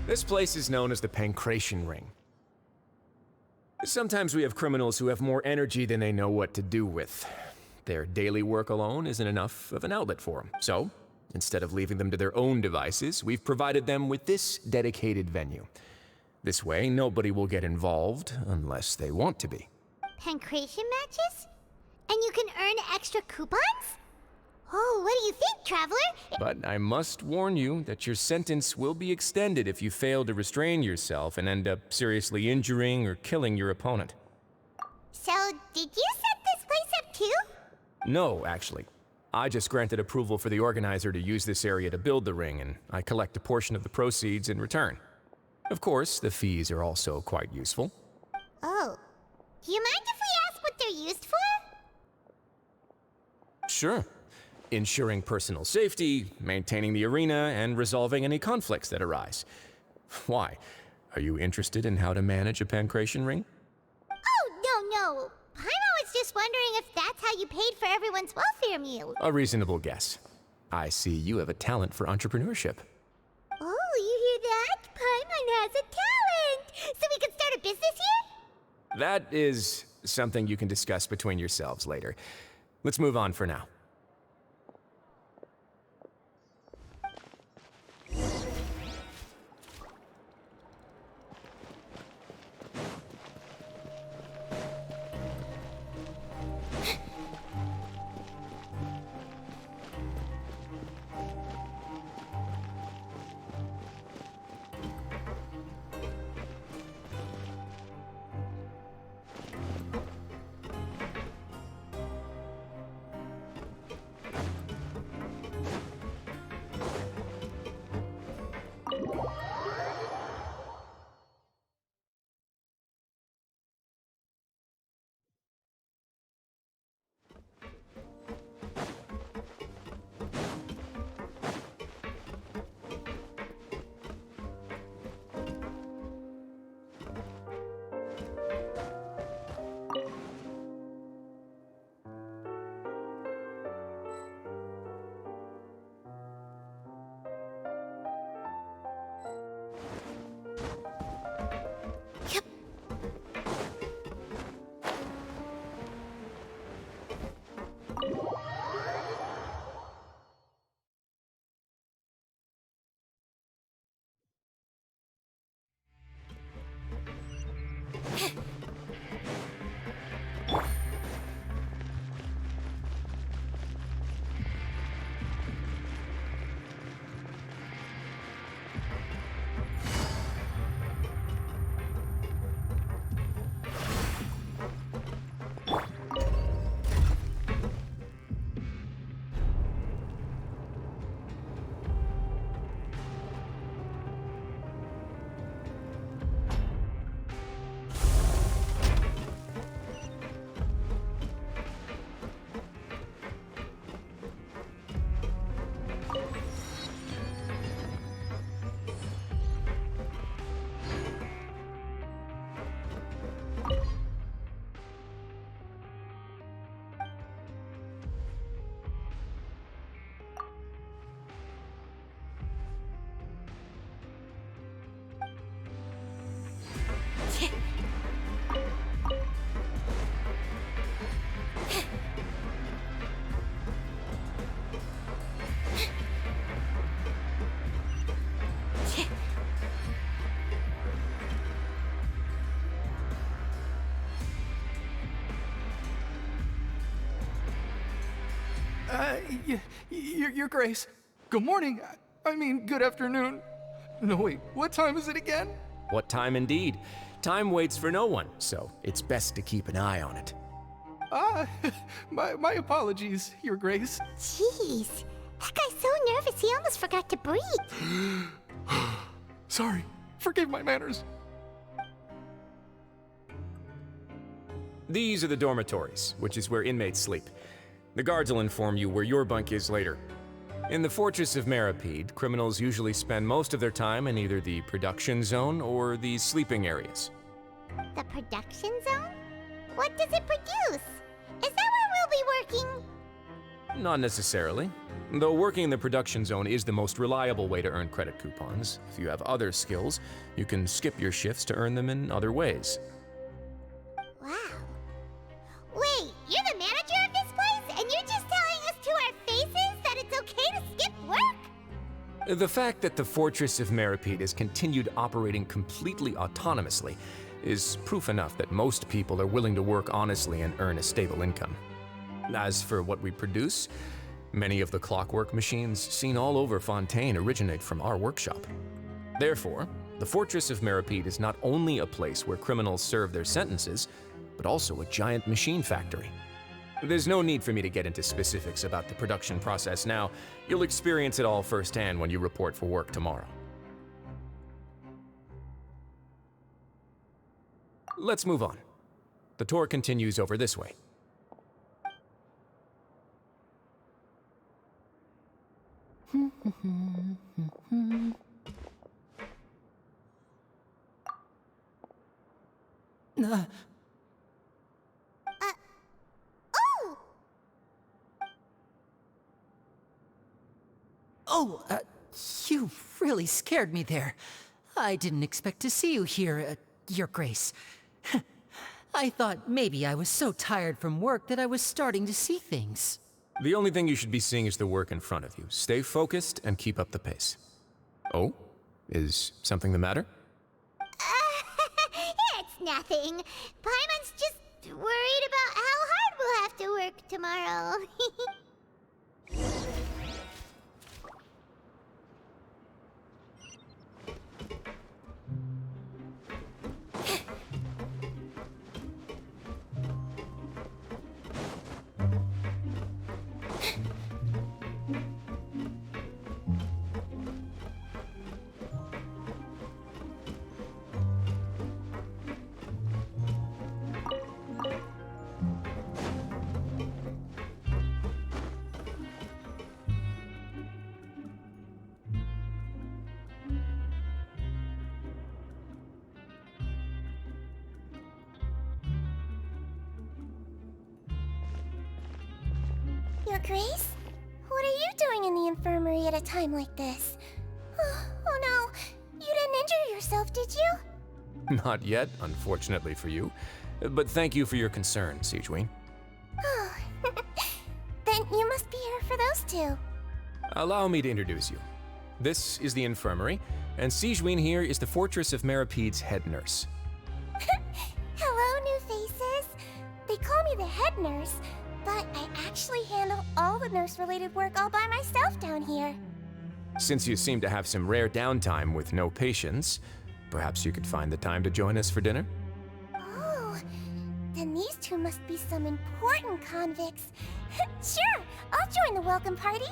L: This place is known as the Pancration Ring. Sometimes we have criminals who have more energy than they know what to do with. Their daily work alone isn't enough of an outlet for them. So, instead of leaving them to their own devices, we've provided them with this dedicated venue. This way, nobody will get involved unless they want to be.
A: Pancration matches? And you can earn extra coupons? Oh, what do you think, Traveler?
L: But I must warn you that your sentence will be extended if you fail to restrain yourself and end up seriously injuring or killing your opponent.
A: So, did you set this place up too?
L: No, actually. I just granted approval for the organizer to use this area to build the ring, and I collect a portion of the proceeds in return. Of course, the fees are also quite useful.
A: Oh. Do you mind if we ask what they're used for?
L: Sure. Ensuring personal safety, maintaining the arena, and resolving any conflicts that arise. Why? Are you interested in how to manage a pancration ring?
A: Oh, no. Paimon was just wondering if that's how you paid for everyone's welfare meal.
L: A reasonable guess. I see you have a talent for entrepreneurship.
A: Oh, you hear that? Paimon has a talent! So we can start a business here?
L: That is something you can discuss between yourselves later. Let's move on for now.
N: Your Grace. Good morning. I mean, good afternoon. No, wait, what time is it again?
L: What time indeed? Time waits for no one, so it's best to keep an eye on it.
N: My apologies, Your Grace.
A: Jeez, that guy's so nervous he almost forgot to breathe.
N: Sorry, forgive my manners.
L: These are the dormitories, which is where inmates sleep. The guards will inform you where your bunk is later. In the Fortress of Meripede, criminals usually spend most of their time in either the production zone or the sleeping areas.
A: The production zone? What does it produce? Is that where we'll be working?
L: Not necessarily. Though working in the production zone is the most reliable way to earn credit coupons, if you have other skills, you can skip your shifts to earn them in other ways.
A: Wow. Wait, you're the manager of this place, and you're just telling us to our faces that it's okay to skip work?
L: The fact that the Fortress of Meripede has continued operating completely autonomously is proof enough that most people are willing to work honestly and earn a stable income. As for what we produce, many of the clockwork machines seen all over Fontaine originate from our workshop. Therefore, the Fortress of Meripede is not only a place where criminals serve their sentences, but also a giant machine factory. There's no need for me to get into specifics about the production process now. You'll experience it all firsthand when you report for work tomorrow. Let's move on. The tour continues over this way.
O: You really scared me there. I didn't expect to see you here, Your Grace. I thought maybe I was so tired from work that I was starting to see things.
L: The only thing you should be seeing is the work in front of you. Stay focused and keep up the pace. Oh? Is something the matter?
A: It's nothing. Paimon's just worried about how hard we'll have to work tomorrow. Your Grace? What are you doing in the infirmary at a time like this? Oh no, you didn't injure yourself, did you?
L: Not yet, unfortunately for you. But thank you for your concern, Sigewin.
A: Oh, then you must be here for those two.
L: Allow me to introduce you. This is the infirmary, and Sigewin here is the Fortress of Meripede's head nurse.
A: Hello, new faces. They call me the head nurse, but I actually handle all the nurse-related work all by myself down here.
L: Since you seem to have some rare downtime with no patients, perhaps you could find the time to join us for dinner?
A: Oh, then these two must be some important convicts. Sure, I'll join the welcome party.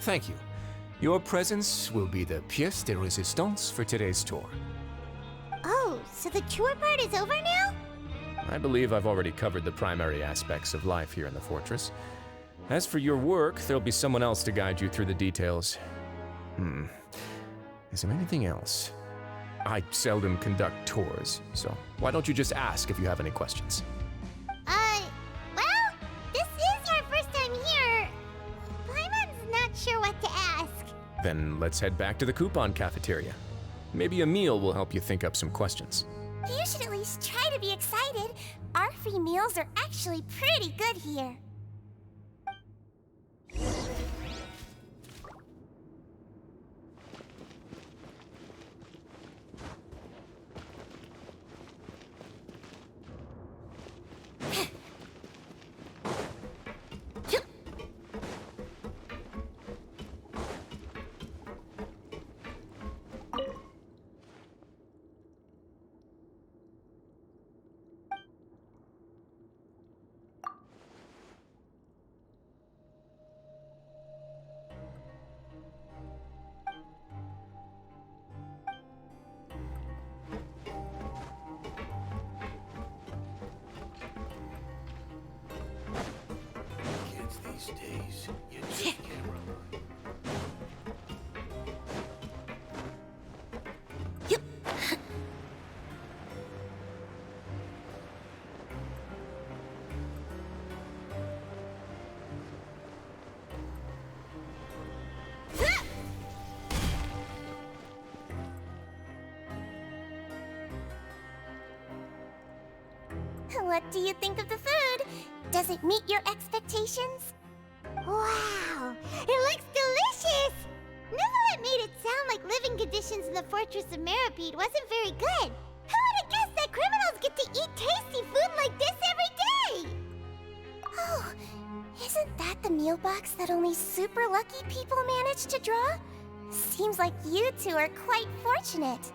L: Thank you. Your presence will be the pièce de résistance for today's tour.
A: Oh, so the tour part is over now?
L: I believe I've already covered the primary aspects of life here in the fortress. As for your work, there'll be someone else to guide you through the details. Is there anything else? I seldom conduct tours, so why don't you just ask if you have any questions?
A: Well, this is your first time here. Paimon's not sure what to ask.
L: Then let's head back to the coupon cafeteria. Maybe a meal will help you think up some questions.
A: You should at least try to be excited. Our free meals are actually pretty good here.
P: days, you just can't rely.
A: What do you think of the food? Does it meet your expectations? Wow, it looks delicious! Neverlet made it sound like living conditions in the Fortress of Meripede wasn't very good. Who would have guessed that criminals get to eat tasty food like this every day? Oh, isn't that the meal box that only super lucky people manage to draw? Seems like you two are quite fortunate.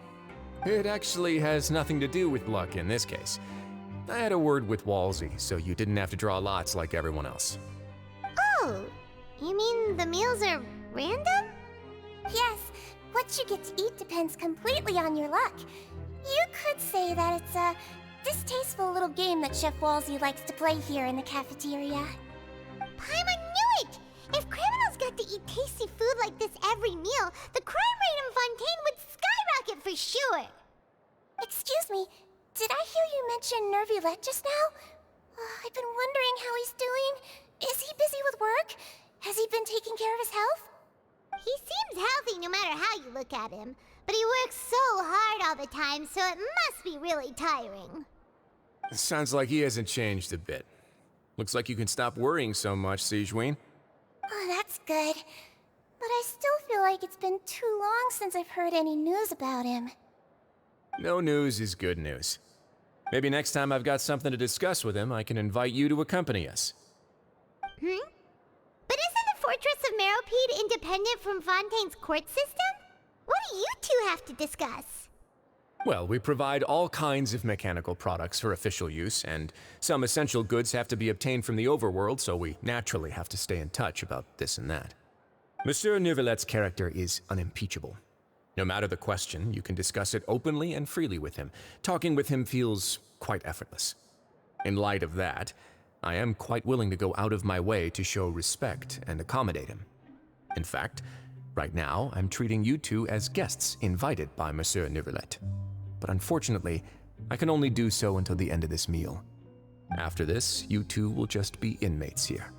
L: It actually has nothing to do with luck in this case. I had a word with Walsey, so you didn't have to draw lots like everyone else.
A: Oh, you mean the meals are random? Yes, what you get to eat depends completely on your luck. You could say that it's a distasteful little game that Chef Walsey likes to play here in the cafeteria. Paimon knew it! If criminals got to eat tasty food like this every meal, the crime rate in Fontaine would skyrocket for sure! Excuse me, did I hear you mention Nervulette just now? I've been wondering how he's doing. Is he busy with work? Has he been taking care of his health? He seems healthy no matter how you look at him, but he works so hard all the time, so it must be really tiring.
L: Sounds like he hasn't changed a bit. Looks like you can stop worrying so much, Sigewinne.
A: Oh, that's good. But I still feel like it's been too long since I've heard any news about him.
L: No news is good news. Maybe next time I've got something to discuss with him, I can invite you to accompany us.
A: But isn't the Fortress of Meripede independent from Fontaine's court system? What do you two have to discuss?
L: Well, we provide all kinds of mechanical products for official use, and some essential goods have to be obtained from the overworld, so we naturally have to stay in touch about this and that. Monsieur Nervulette's character is unimpeachable. No matter the question, you can discuss it openly and freely with him. Talking with him feels quite effortless. In light of that, I am quite willing to go out of my way to show respect and accommodate him. In fact, right now, I'm treating you two as guests invited by Monsieur Nervulette. But unfortunately, I can only do so until the end of this meal. After this, you two will just be inmates here.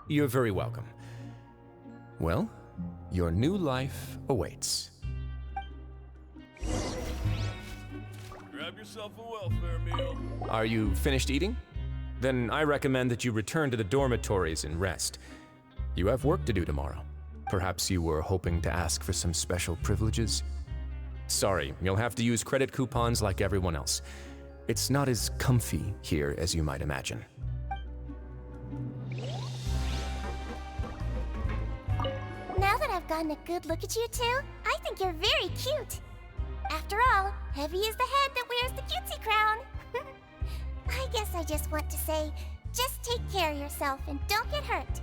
L: You're very welcome. Well, your new life awaits.
M: Grab yourself a welfare meal.
L: Are you finished eating? Then I recommend that you return to the dormitories and rest. You have work to do tomorrow. Perhaps you were hoping to ask for some special privileges? Sorry, you'll have to use credit coupons like everyone else. It's not as comfy here as you might imagine.
A: Now that I've gotten a good look at you two, I think you're very cute. After all, Heavy is the head that wears the cutesy crown. I guess I just want to say, just take care of yourself and don't get hurt.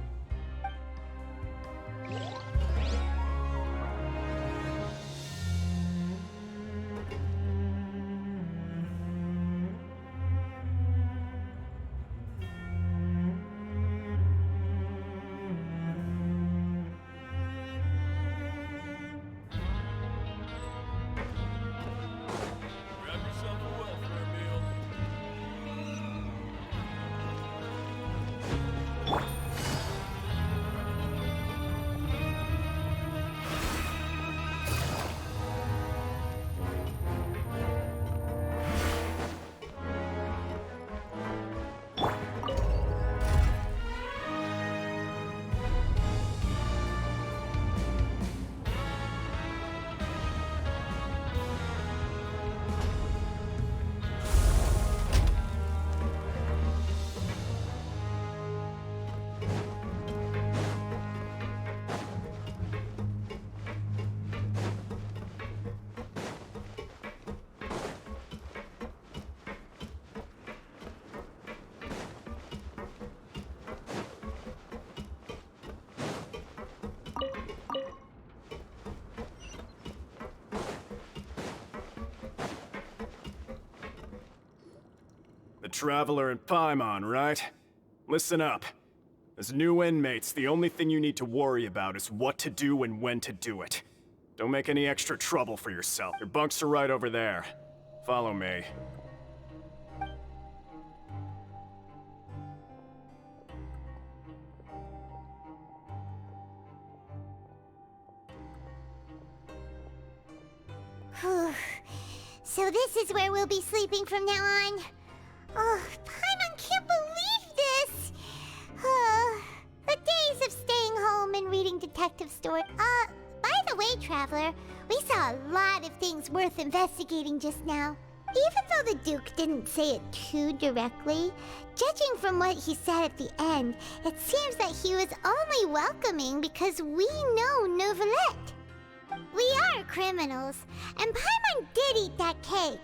Q: The Traveler and Paimon, right? Listen up. As new inmates, the only thing you need to worry about is what to do and when to do it. Don't make any extra trouble for yourself. Your bunks are right over there. Follow me.
A: So this is where we'll be sleeping from now on. Oh, Paimon can't believe this! The days of staying home and reading detective stories. By the way, Traveler, we saw a lot of things worth investigating just now. Even though the Duke didn't say it too directly, judging from what he said at the end, it seems that he was only welcoming because we know Neuvillette. We are criminals, and Paimon did eat that cake,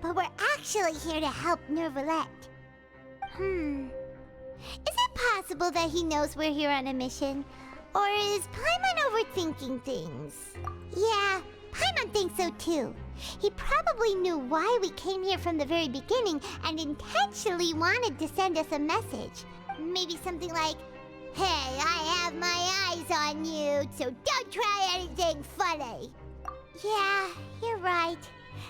A: but we're actually here to help Neuvillette. Is it possible that he knows we're here on a mission? Or is Paimon overthinking things? Yeah, Paimon thinks so too. He probably knew why we came here from the very beginning and intentionally wanted to send us a message. Maybe something like, "Hey, I have my eyes on you, so don't try anything funny." Yeah, you're right.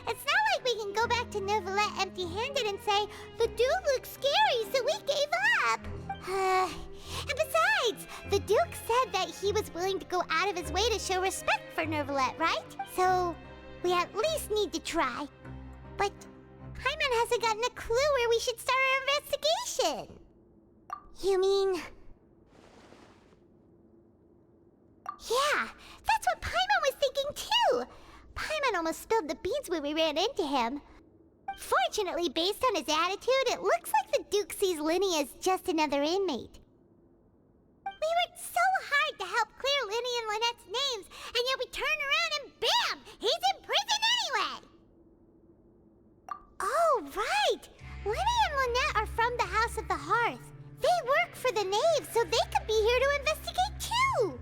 A: It's not like we can go back to Neuvillette empty-handed and say, "The dude looks scary, so we gave up." And besides, the Duke said that he was willing to go out of his way to show respect for Neuvillette, right? So, we at least need to try. But Paimon hasn't gotten a clue where we should start our investigation. You mean... Yeah, that's what Paimon was thinking too! Paimon almost spilled the beans when we ran into him. Fortunately, based on his attitude, it looks like the Duke sees Linny as just another inmate. We worked so hard to help clear Linny and Lynette's names, and yet we turn around and bam! He's in prison anyway! Oh, right! Linny and Lynette are from the House of the Hearth. They work for the Knave, so they could be here to investigate too!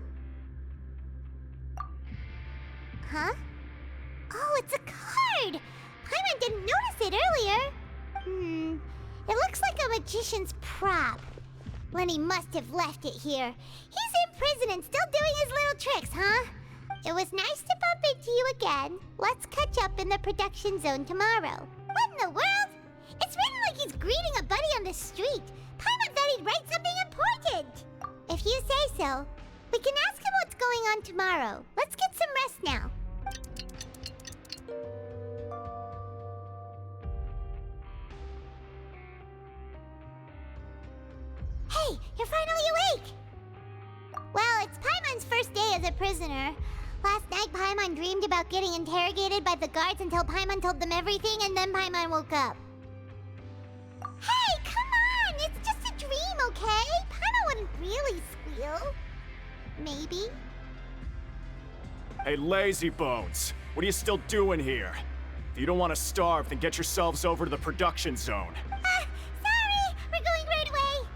A: Huh? Oh, it's a card! Paimon didn't notice it earlier. It looks like a magician's prop. Lenny must have left it here. He's in prison and still doing his little tricks, huh? It was nice to bump into you again. Let's catch up in the production zone tomorrow. What in the world? It's written like he's greeting a buddy on the street. Paimon thought he'd write something important. If you say so. We can ask him what's going on tomorrow. Let's get some rest now. Hey, you're finally awake! Well, it's Paimon's first day as a prisoner. Last night, Paimon dreamed about getting interrogated by the guards until Paimon told them everything, and then Paimon woke up. Hey, come on! It's just a dream, okay? Paimon wouldn't really squeal. Maybe.
Q: Hey, lazy bones! What are you still doing here? If you don't want to starve, then get yourselves over to the production zone.
A: Sorry! We're going right away!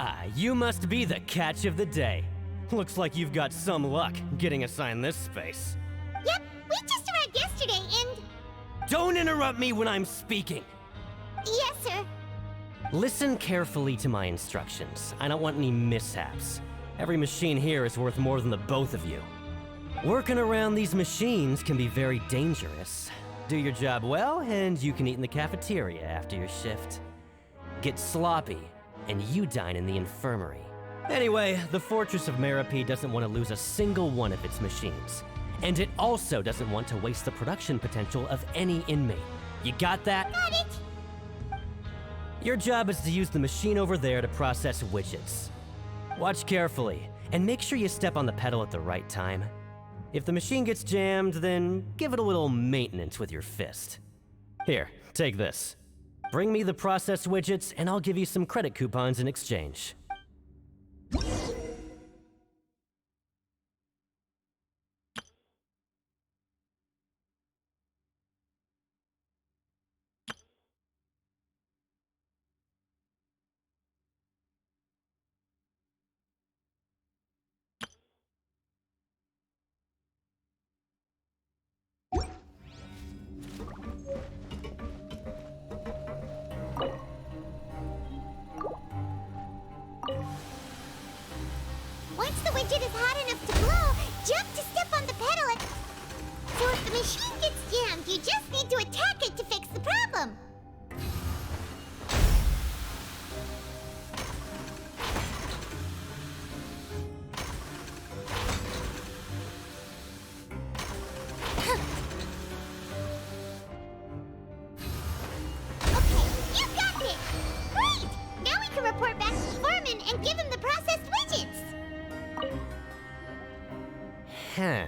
R: Ah, you must be the catch of the day. Looks like you've got some luck getting assigned this space.
A: Yep, we just arrived yesterday and...
R: Don't interrupt me when I'm speaking!
A: Yes, sir.
R: Listen carefully to my instructions. I don't want any mishaps. Every machine here is worth more than the both of you. Working around these machines can be very dangerous. Do your job well, and you can eat in the cafeteria after your shift. Get sloppy, and you dine in the infirmary. Anyway, the Fortress of Merope doesn't want to lose a single one of its machines. And it also doesn't want to waste the production potential of any inmate. You got that?
A: Got it!
R: Your job is to use the machine over there to process widgets. Watch carefully, and make sure you step on the pedal at the right time. If the machine gets jammed, then give it a little maintenance with your fist. Here, take this. Bring me the processed widgets, and I'll give you some credit coupons in exchange.
A: Once the widget is hot enough to blow, jump to step on the pedal and... So if the machine gets jammed, you just need to attack it to fix the problem. Okay, you got it! Great! Now we can report back to the foreman and give him the processed widgets!
R: Huh.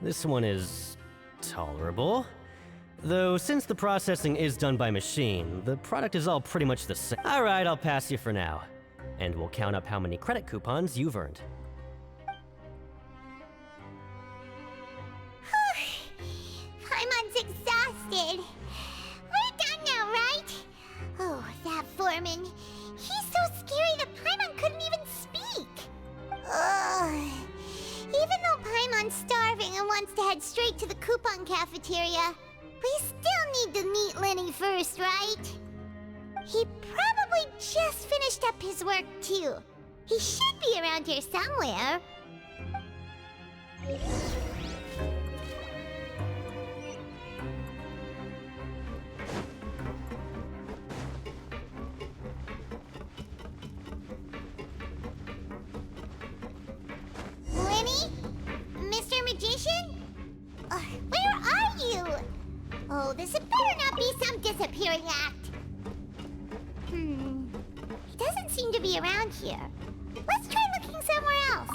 R: This one is tolerable. Though since the processing is done by machine, the product is all pretty much the same. Alright, I'll pass you for now. And we'll count up how many credit coupons you've earned.
A: Paimon's exhausted. We're done now, right? Oh, that foreman. He's so scary that Paimon couldn't even speak. Ugh. Even though Paimon's starving and wants to head straight to the coupon cafeteria, we still need to meet Lenny first, right? He probably just finished up his work, too. He should be around here somewhere. Lenny? Mr. Magician? Where are you? Oh, this better not be some disappearing act. He doesn't seem to be around here. Let's try looking somewhere else.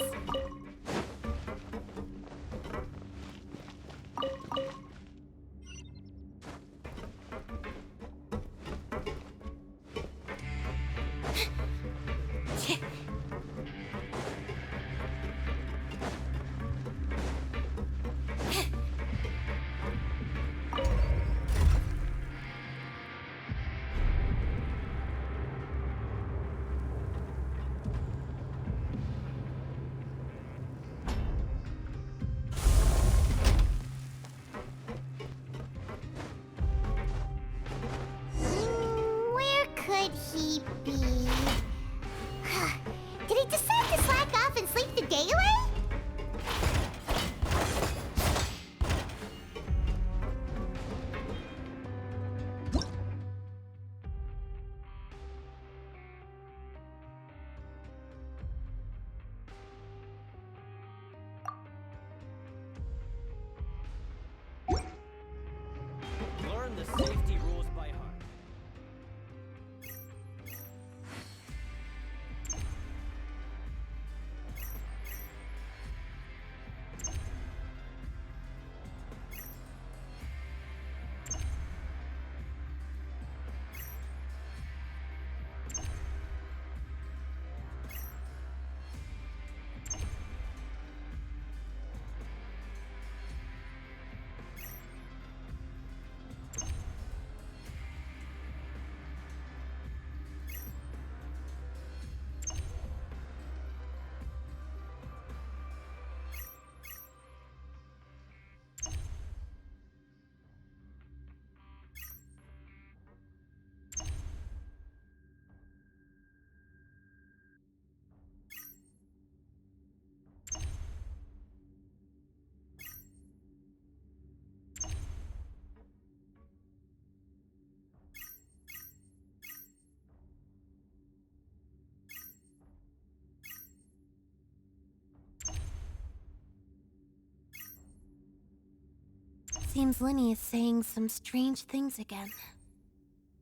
K: Seems Lenny is saying some strange things again.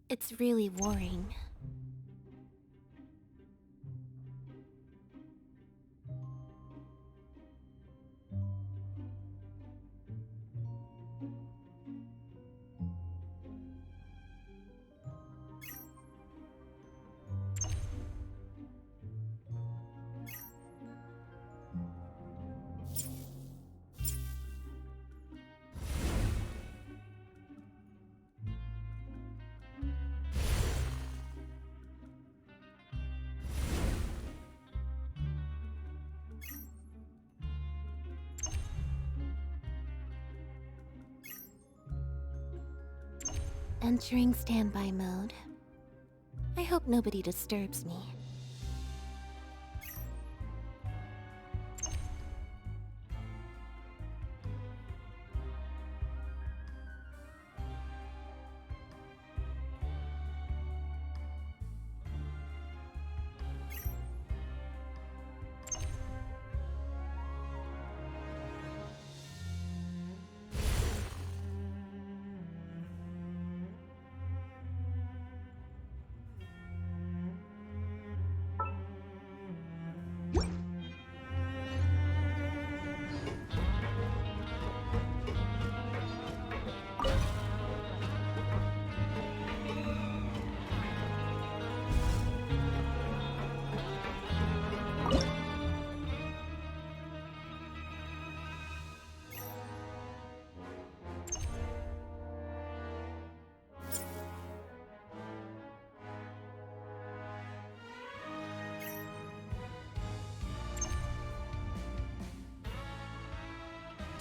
K: It's really worrying. Entering standby mode. I hope nobody disturbs me.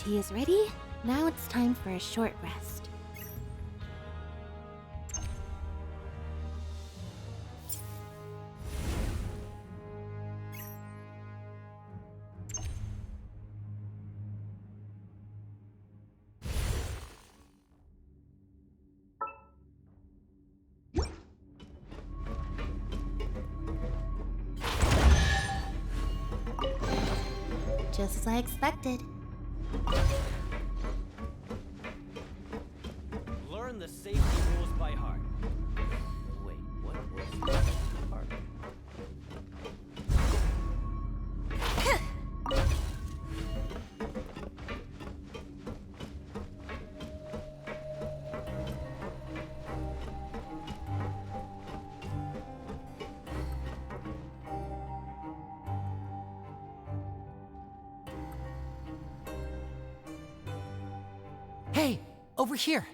K: Tea is ready. Now it's time for a short rest. Just as I expected.
R: Learn the safety rules by heart. Wait, what was heart?
O: Hey, over here.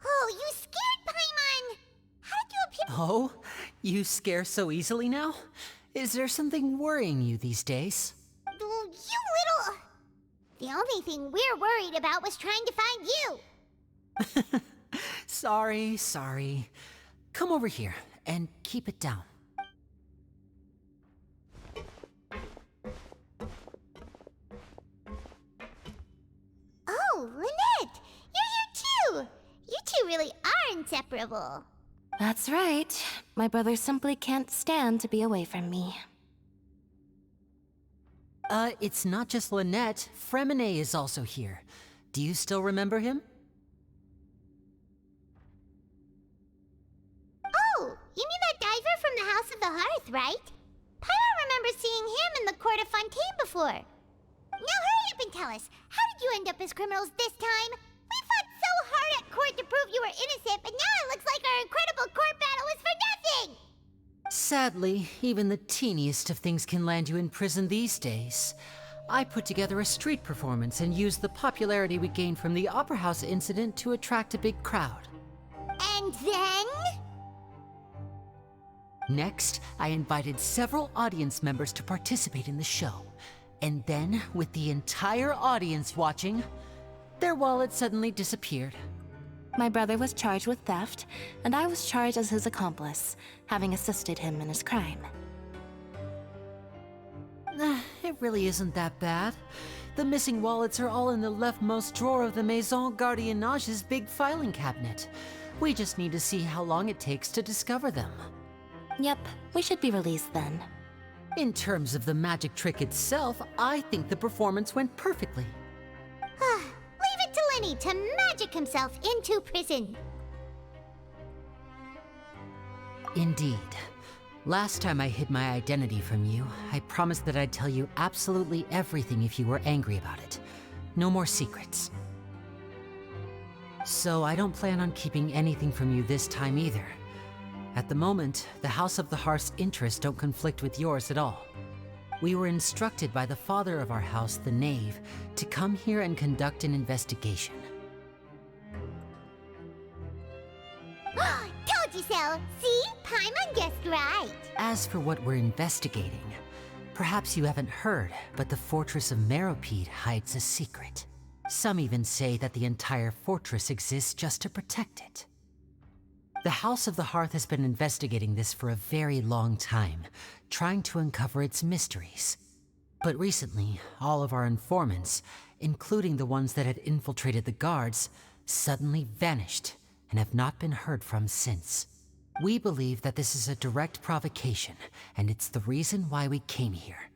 A: Oh, you scared Paimon! How did you appear?
O: Oh, you scare so easily now? Is there something worrying you these days?
A: Oh, you little... The only thing we're worried about was trying to find you.
O: Sorry. Come over here and keep it down.
A: Oh, Lynette! You're here too! You two really are inseparable.
K: That's right. My brother simply can't stand to be away from me.
O: It's not just Lynette. Fremine is also here. Do you still remember him?
A: Oh, you mean that diver from the House of the Hearth, right? Paimon remembers seeing him in the court of Fontaine before. Now hurry up and tell us, how did you end up as criminals this time? We fought so hard at court to prove you were innocent, but now it looks like our incredible court battle was for nothing!
O: Sadly, even the teeniest of things can land you in prison these days. I put together a street performance and used the popularity we gained from the Opera House incident to attract a big crowd.
A: And then?
O: Next, I invited several audience members to participate in the show. And then, with the entire audience watching, their wallet suddenly disappeared.
K: My brother was charged with theft, and I was charged as his accomplice, having assisted him in his crime.
O: It really isn't that bad. The missing wallets are all in the leftmost drawer of the Maison Gardiennage's big filing cabinet. We just need to see how long it takes to discover them.
K: Yep, we should be released then.
O: In terms of the magic trick itself, I think the performance went perfectly.
A: money to magic himself into prison.
O: Indeed. Last time I hid my identity from you, I promised that I'd tell you absolutely everything if you were angry about it. No more secrets. So I don't plan on keeping anything from you this time either. At the moment, the House of the Hearth's interests don't conflict with yours at all. We were instructed by the father of our house, the Knave, to come here and conduct an investigation.
A: Told you so! See? Paimon guessed right.
O: As for what we're investigating, perhaps you haven't heard, but the fortress of Meropide hides a secret. Some even say that the entire fortress exists just to protect it. The House of the Hearth has been investigating this for a very long time, trying to uncover its mysteries. But recently, all of our informants, including the ones that had infiltrated the guards, suddenly vanished and have not been heard from since. We believe that this is a direct provocation, and it's the reason why we came here.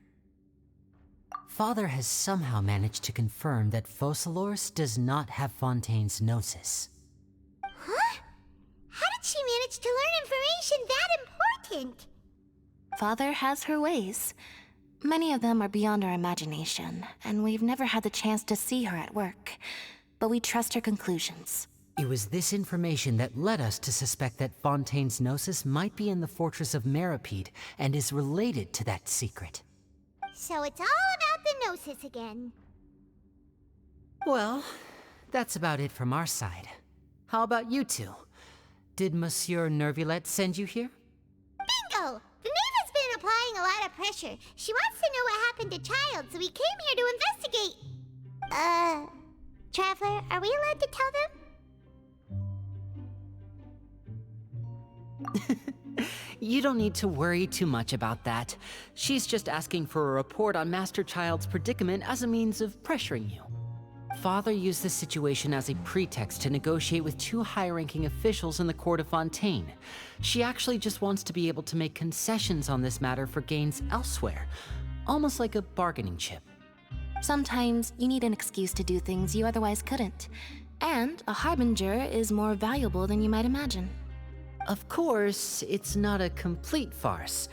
O: Father has somehow managed to confirm that Focalors does not have Fontaine's Gnosis.
A: Huh? How did she manage to learn information that important?
K: Father has her ways. Many of them are beyond our imagination, and we've never had the chance to see her at work. But we trust her conclusions.
O: It was this information that led us to suspect that Fontaine's Gnosis might be in the fortress of Meropide and is related to that secret.
A: So it's all about the Gnosis again.
O: Well, that's about it from our side. How about you two? Did Monsieur Nervulette send you here?
A: Bingo! The Knave has been applying a lot of pressure. She wants to know what happened to Child, so we came here to investigate. Traveler, are we allowed to tell them?
O: You don't need to worry too much about that. She's just asking for a report on Master Child's predicament as a means of pressuring you. Father used this situation as a pretext to negotiate with two high-ranking officials in the court of Fontaine. She actually just wants to be able to make concessions on this matter for gains elsewhere, almost like a bargaining chip.
K: Sometimes you need an excuse to do things you otherwise couldn't. And a harbinger is more valuable than you might imagine.
O: Of course, it's not a complete farce.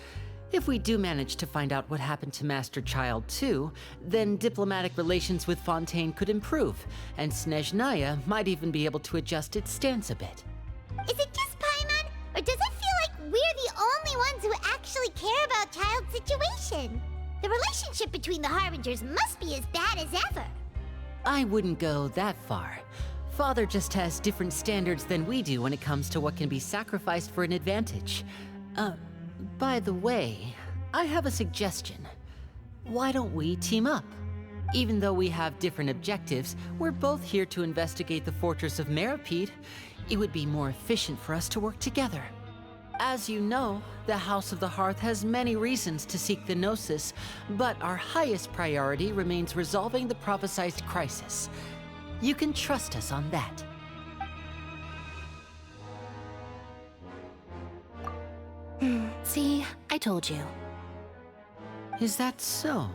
O: If we do manage to find out what happened to Master Child too, then diplomatic relations with Fontaine could improve, and Snezhnaya might even be able to adjust its stance a bit.
A: Is it just Paimon, or does it feel like we're the only ones who actually care about Child's situation? The relationship between the Harbingers must be as bad as ever.
O: I wouldn't go that far. Father just has different standards than we do when it comes to what can be sacrificed for an advantage. By the way, I have a suggestion. Why don't we team up? Even though we have different objectives, we're both here to investigate the fortress of Meropide. It would be more efficient for us to work together. As you know, the House of the Hearth has many reasons to seek the Gnosis, but our highest priority remains resolving the prophesized crisis. You can trust us on that.
K: See, I told you.
O: Is that so?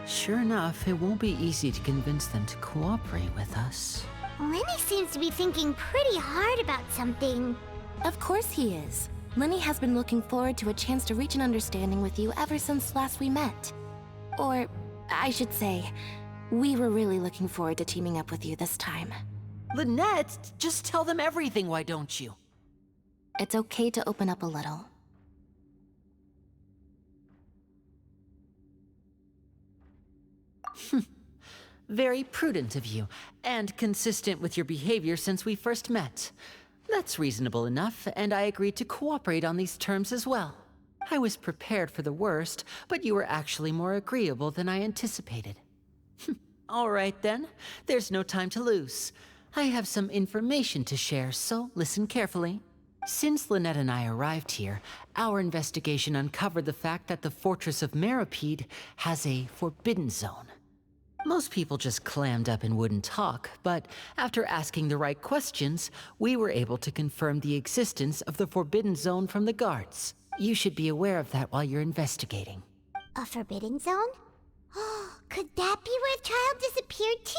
O: Sure enough, it won't be easy to convince them to cooperate with us.
A: Lenny seems to be thinking pretty hard about something.
K: Of course he is. Lenny has been looking forward to a chance to reach an understanding with you ever since last we met. Or, I should say, we were really looking forward to teaming up with you this time.
O: Lynette, just tell them everything, why don't you?
K: It's okay to open up a little.
O: Very prudent of you, and consistent with your behavior since we first met. That's reasonable enough, and I agreed to cooperate on these terms as well. I was prepared for the worst, but you were actually more agreeable than I anticipated. All right then, there's no time to lose. I have some information to share, so listen carefully. Since Lynette and I arrived here, our investigation uncovered the fact that the Fortress of Meropide has a forbidden zone. Most people just clammed up and wouldn't talk, but after asking the right questions, we were able to confirm the existence of the forbidden zone from the guards. You should be aware of that while you're investigating.
A: A forbidden zone? Could that be where Child disappeared to?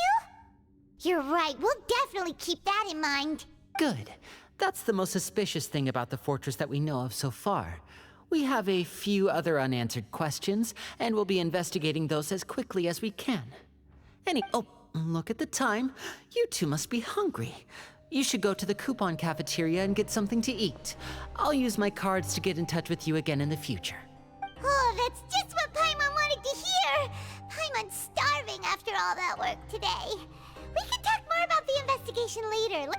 A: You're right, we'll definitely keep that in mind.
O: Good. That's the most suspicious thing about the fortress that we know of so far. We have a few other unanswered questions, and we'll be investigating those as quickly as we can. Oh, look at the time. You two must be hungry. You should go to the coupon cafeteria and get something to eat. I'll use my cards to get in touch with you again in the future.
A: Oh, that's just what Paimon wanted to hear! Paimon's starving after all that work today. We can talk more about the investigation later.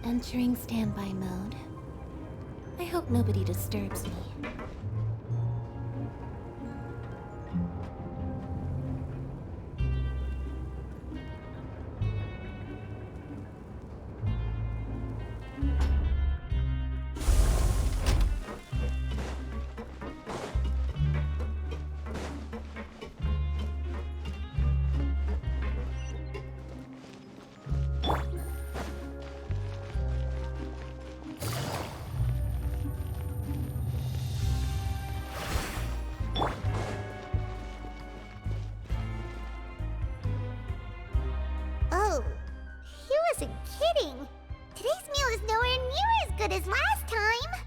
K: Entering standby mode. I hope nobody disturbs me.
A: Oh, he wasn't kidding. Today's meal is nowhere near as good as last time.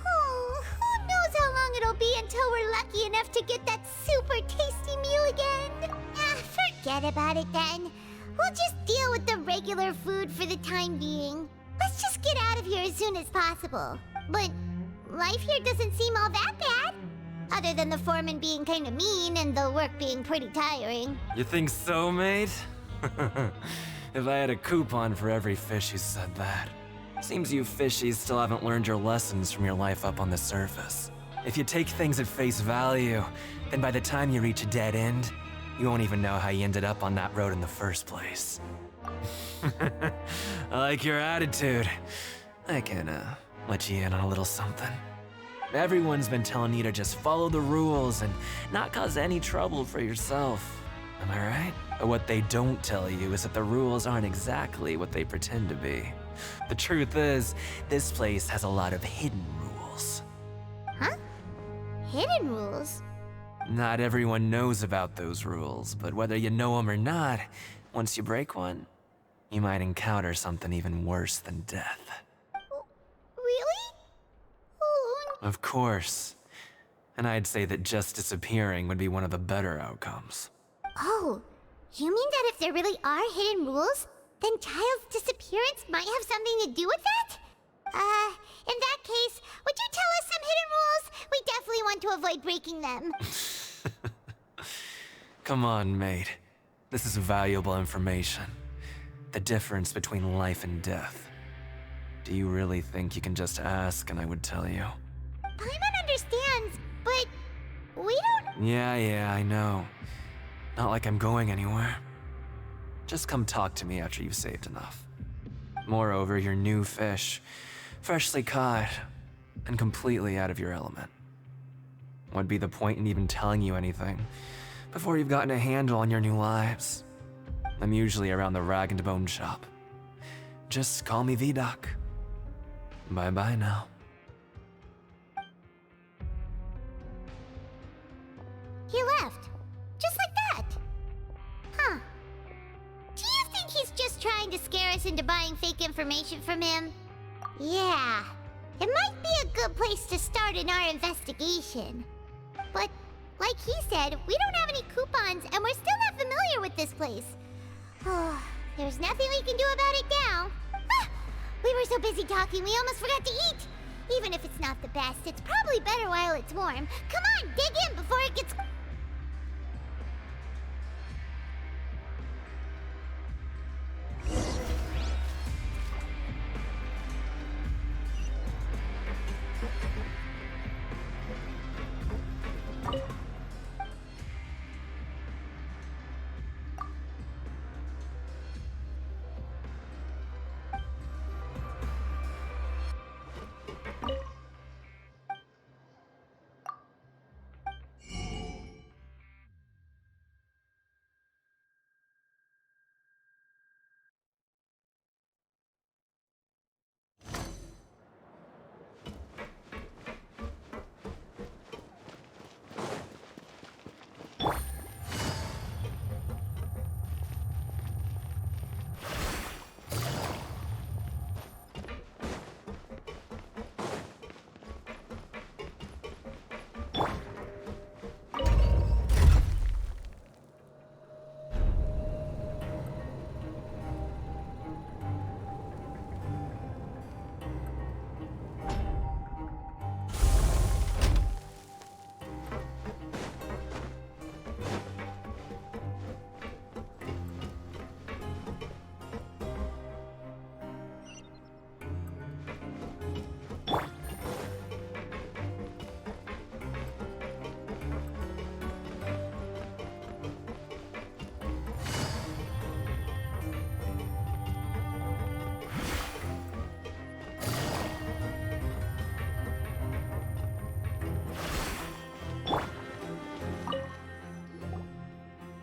A: Oh, who knows how long it'll be until we're lucky enough to get that super tasty meal again. Forget about it then. We'll just deal with the regular food for the time being. Let's just get out of here as soon as possible. But life here doesn't seem all that bad. Other than the foreman being kind of mean and the work being pretty tiring.
L: You think so, mate? If I had a coupon for every fish who said that. Seems you fishies still haven't learned your lessons from your life up on the surface. If you take things at face value, then by the time you reach a dead end, you won't even know how you ended up on that road in the first place. I like your attitude. I can, let you in on a little something. Everyone's been telling you to just follow the rules and not cause any trouble for yourself. Am I right? But what they don't tell you is that the rules aren't exactly what they pretend to be. The truth is, this place has a lot of hidden rules.
A: Huh? Hidden rules?
L: Not everyone knows about those rules, but whether you know them or not, once you break one, you might encounter something even worse than death.
A: Really? Oh.
L: Of course. And I'd say that just disappearing would be one of the better outcomes.
A: Oh, you mean that if there really are hidden rules, then Child's disappearance might have something to do with that? In that case, would you tell us some hidden rules? We definitely want to avoid breaking them.
L: Come on, mate.
G: This is valuable information. The difference between life and death. Do you really think you can just ask and I would tell you?
A: Paimon understands, but we don't...
G: Yeah, I know. Not like I'm going anywhere. Just come talk to me after you've saved enough. Moreover, you're new fish, freshly caught, and completely out of your element. What'd be the point in even telling you anything before you've gotten a handle on your new lives? I'm usually around the Rag and Bone shop. Just call me V-Doc. Bye-bye now.
A: He left. Just like that. Huh. Do you think he's just trying to scare us into buying fake information from him? Yeah. It might be a good place to start in our investigation. But, like he said, we don't have any coupons and we're still not familiar with this place. Oh, there's nothing we can do about it now. Ah, we were so busy talking we almost forgot to eat. Even if it's not the best, it's probably better while it's warm. Come on, dig in before it gets...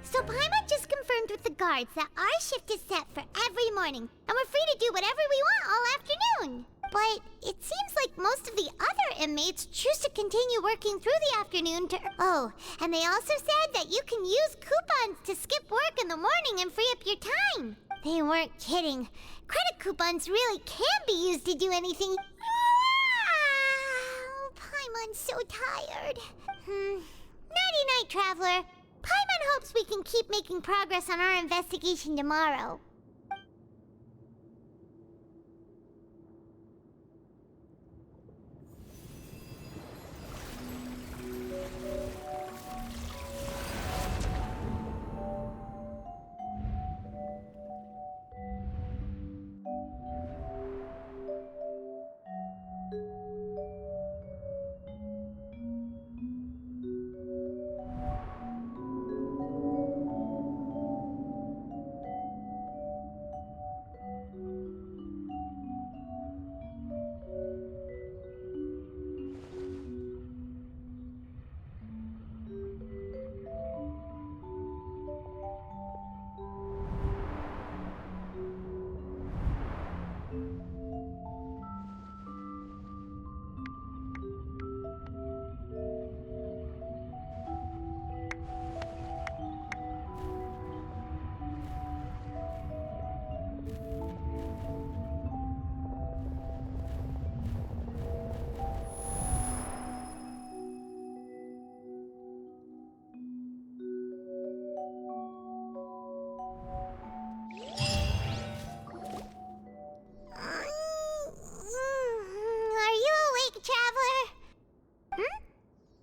A: So Paimon just confirmed with the guards that our shift is set for every morning, and we're free to do whatever we want all afternoon. But it seems like most of the other inmates choose to continue working through the afternoon to... Oh, and they also said that you can use coupons to skip work in the morning and free up your time. They weren't kidding. Credit coupons really can be used to do anything. Paimon's so tired. Nighty-night, Traveler. Paimon hopes we can keep making progress on our investigation tomorrow.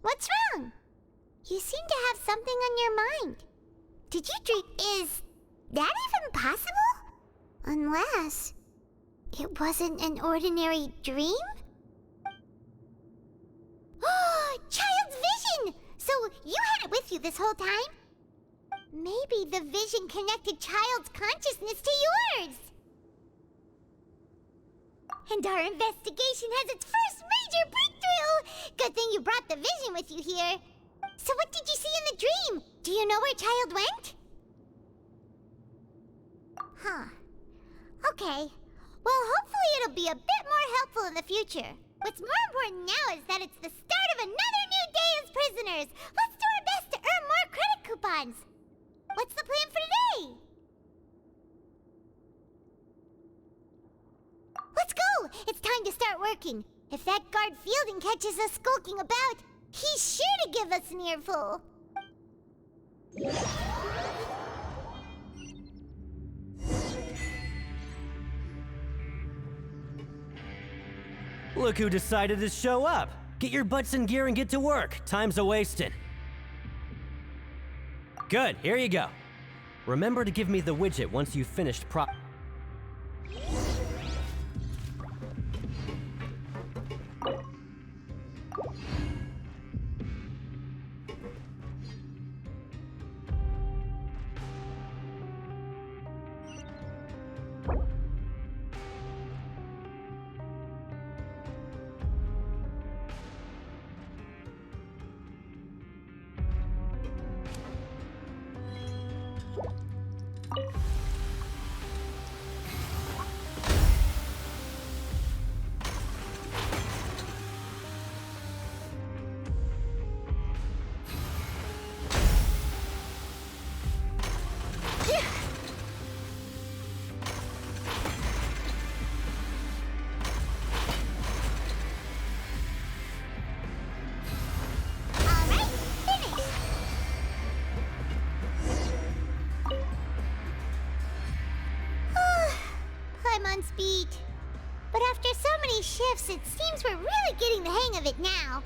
A: What's wrong? You seem to have something on your mind. Did you dream? Is that even possible? Unless it wasn't an ordinary dream? Oh, child's vision! So you had it with you this whole time? Maybe the vision connected child's consciousness to yours. And our investigation has its first major breakthrough! Good thing you brought the vision with you here. So what did you see in the dream? Do you know where child went? Huh. Okay. Well, hopefully it'll be a bit more helpful in the future. What's more important now is that it's the start of another new day as prisoners. Let's do our best to earn more credit coupons. What's the plan for today? Let's go! It's time to start working. If that guard Fielding catches us skulking about, he's sure to give us an earful.
R: Look who decided to show up. Get your butts in gear and get to work. Time's a-wasting. Good, here you go. Remember to give me the widget once you've finished
A: Speed. But after so many shifts, it seems we're really getting the hang of it now.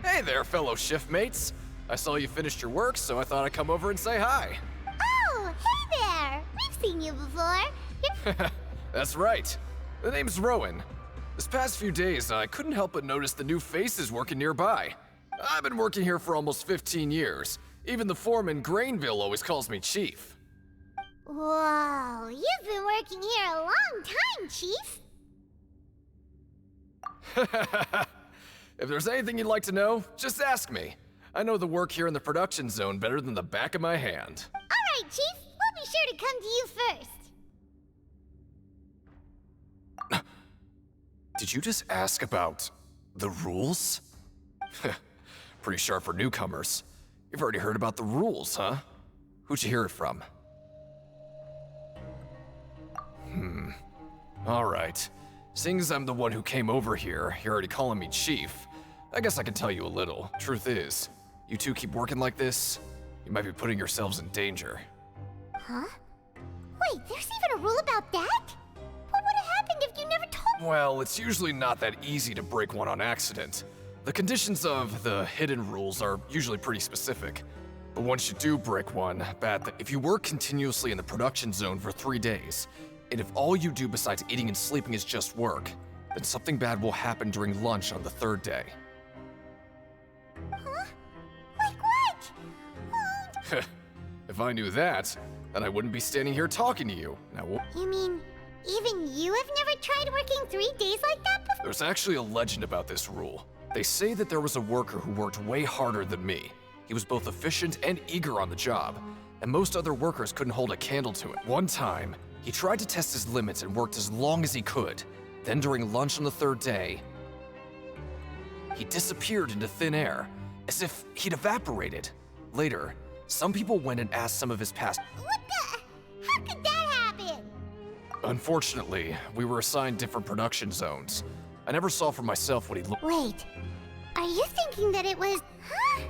L: Hey there, fellow shift mates. I saw you finished your work, so I thought I'd come over and say hi.
A: Oh, hey there! We've seen you before.
L: That's right. The name's Rowan. This past few days, I couldn't help but notice the new faces working nearby. I've been working here for almost 15 years. Even the foreman, Grainville, always calls me Chief.
A: Whoa, you've been working here a long time, Chief.
L: If there's anything you'd like to know, just ask me. I know the work here in the production zone better than the back of my hand.
A: All right, Chief. We'll be sure to come to you first.
L: Did you just ask about the rules? Pretty sharp for newcomers. You've already heard about the rules, huh? Who'd you hear it from? Alright. Seeing as I'm the one who came over here, you're already calling me Chief. I guess I can tell you a little. Truth is, you two keep working like this, you might be putting yourselves in danger.
A: Huh? Wait, there's even a rule about that? What would have happened if you never told me?
L: Well, it's usually not that easy to break one on accident. The conditions of the hidden rules are usually pretty specific. But once you do break one, if you work continuously in the production zone for 3 days, and if all you do besides eating and sleeping is just work, then something bad will happen during lunch on the 3rd day.
A: Huh? Like what?
L: If I knew that, then I wouldn't be standing here talking to you. Now,
A: You mean, even you have never tried working 3 days like that before?
L: there's actually a legend about this rule. They say that there was a worker who worked way harder than me. He was both efficient and eager on the job, and most other workers couldn't hold a candle to it. One time, he tried to test his limits and worked as long as he could. Then during lunch on the 3rd day, he disappeared into thin air, as if he'd evaporated. Later, some people went and asked some of his past.
A: What the? How could that happen?
L: Unfortunately, we were assigned different production zones. I never saw for myself what he looked.
A: Wait, are you thinking that it was... Huh?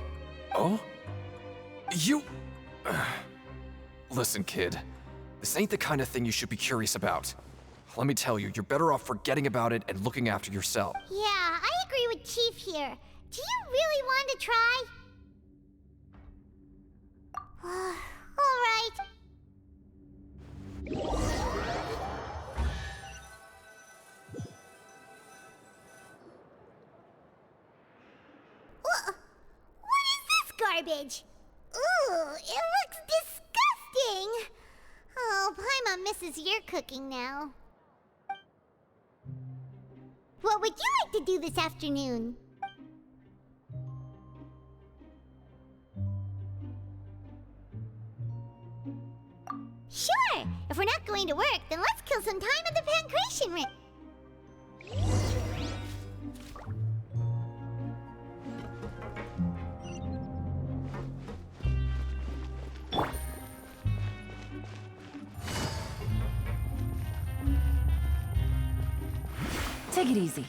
L: Oh? You... Listen, kid. This ain't the kind of thing you should be curious about. Let me tell you, you're better off forgetting about it and looking after yourself.
A: Yeah, I agree with Chief here. Do you really want to try? Alright. What is this garbage? Ooh, it looks disgusting! Oh, Paimon misses your cooking now. What would you like to do this afternoon? Sure! If we're not going to work, then let's kill some time at the Pancration Ring.
S: Take it easy.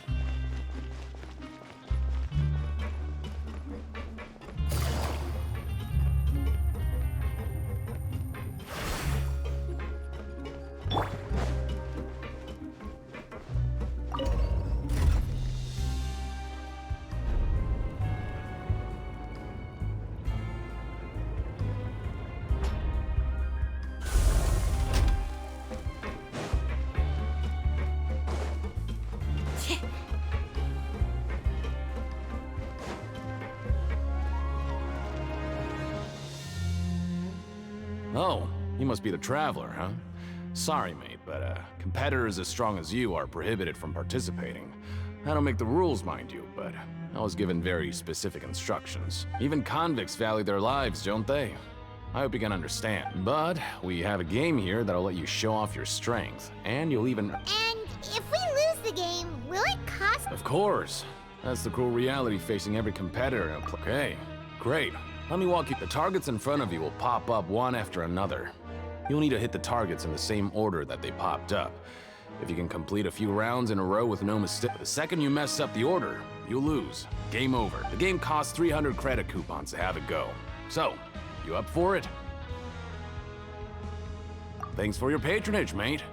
T: Oh, you must be the Traveler, huh? Sorry, mate, but competitors as strong as you are prohibited from participating. I don't make the rules, mind you, but I was given very specific instructions. Even convicts value their lives, don't they? I hope you can understand. But we have a game here that'll let you show off your strength, and you'll even...
A: And if we lose the game, will it cost...
T: Of course. That's the cruel reality facing every competitor in a Okay, great. Let me walk you. The targets in front of you will pop up one after another. You'll need to hit the targets in the same order that they popped up. If you can complete a few rounds in a row with no mistake, the second you mess up the order, you lose. Game over. The game costs 300 credit coupons to have it go. So, you up for it? Thanks for your patronage, mate.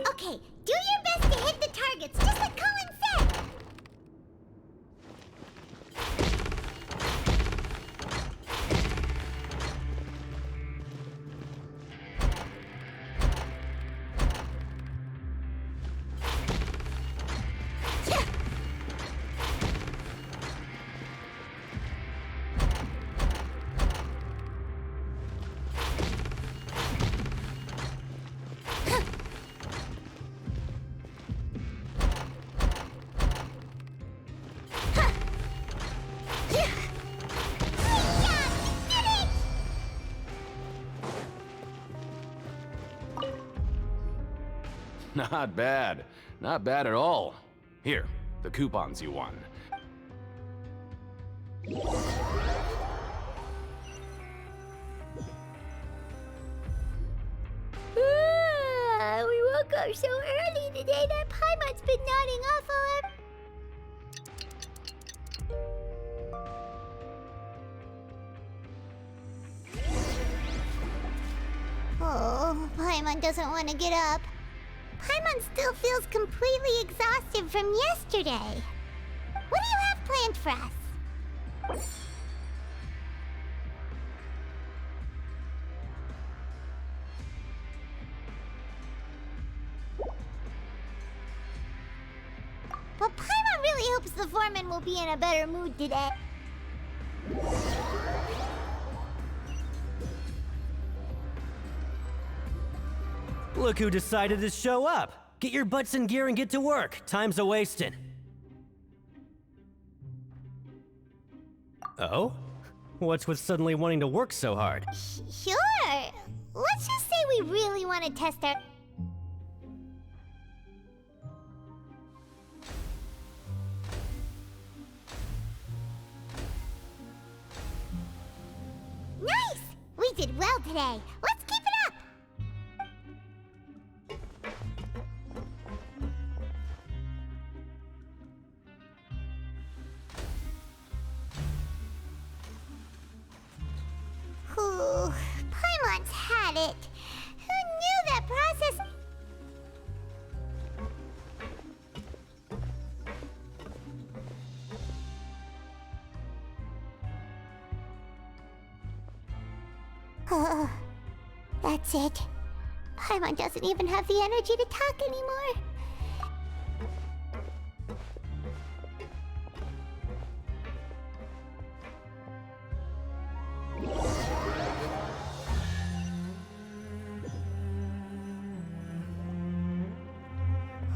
A: Okay, do your best to hit the targets, just like Colin said!
T: Not bad. Not bad at all. Here, the coupons you won.
A: We woke up so early today that Paimon's been nodding off all Oh, Paimon doesn't want to get up. Paimon still feels completely exhausted from yesterday. What do you have planned for us? Well, Paimon really hopes the foreman will be in a better mood today.
R: Look who decided to show up. Get your butts in gear and get to work. Time's a-wasting. Oh? What's with suddenly wanting to work so hard?
A: Sure. Let's just say we really want to test our... did well today. Let's keep it up! Ooh, Paimon's had it. Who knew that process... That's it. Paimon doesn't even have the energy to talk anymore.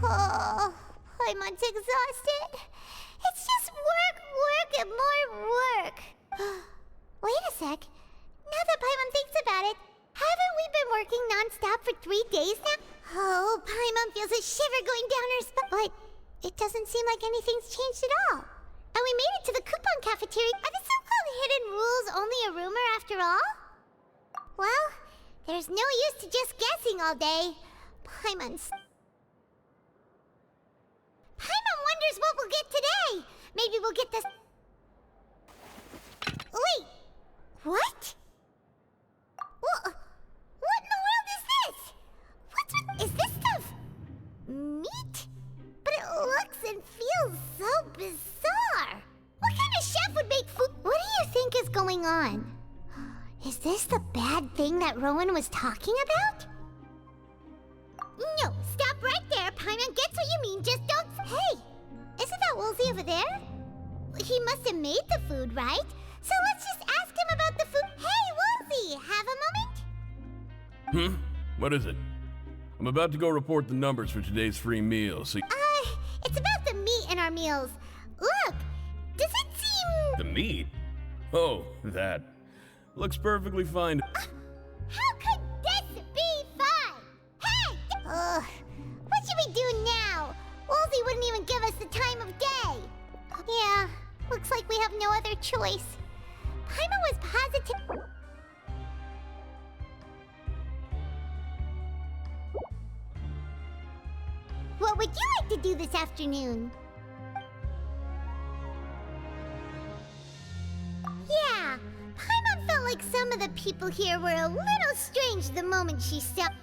A: Oh, Paimon's exhausted. It's just work, and more work. Wait a sec. Now that Paimon thinks about it, haven't we been working non-stop for 3 days now? Oh, Paimon feels a shiver going down her spine. But it doesn't seem like anything's changed at all. And we made it to the coupon cafeteria. Are the so-called hidden rules only a rumor after all? Well, there's no use to just guessing all day. Paimon wonders what we'll get today. Maybe we'll get this... Wait, what? What in the world is this? What's with... Is this stuff... meat? But it looks and feels so bizarre. What kind of chef would make food? What do you think is going on? Is this the bad thing that Rowan was talking about? No, stop right there. Paimon gets what you mean, just don't... Hey, isn't that Woolsey over there? He must have made the food, right? So let's just ask him about the food. Hey, Woolsey, have a moment?
M: What is it? I'm about to go report the numbers for today's free meal, so...
A: It's about the meat in our meals. Look, does it seem...
M: The meat? Oh, that. Looks perfectly fine.
A: How could this be fine? Hey! What should we do now? Woolsey wouldn't even give us the time of day. Yeah, looks like we have no other choice. Paimon was positive... What would you like to do this afternoon? Yeah, Paimon felt like some of the people here were a little strange the moment she stepped...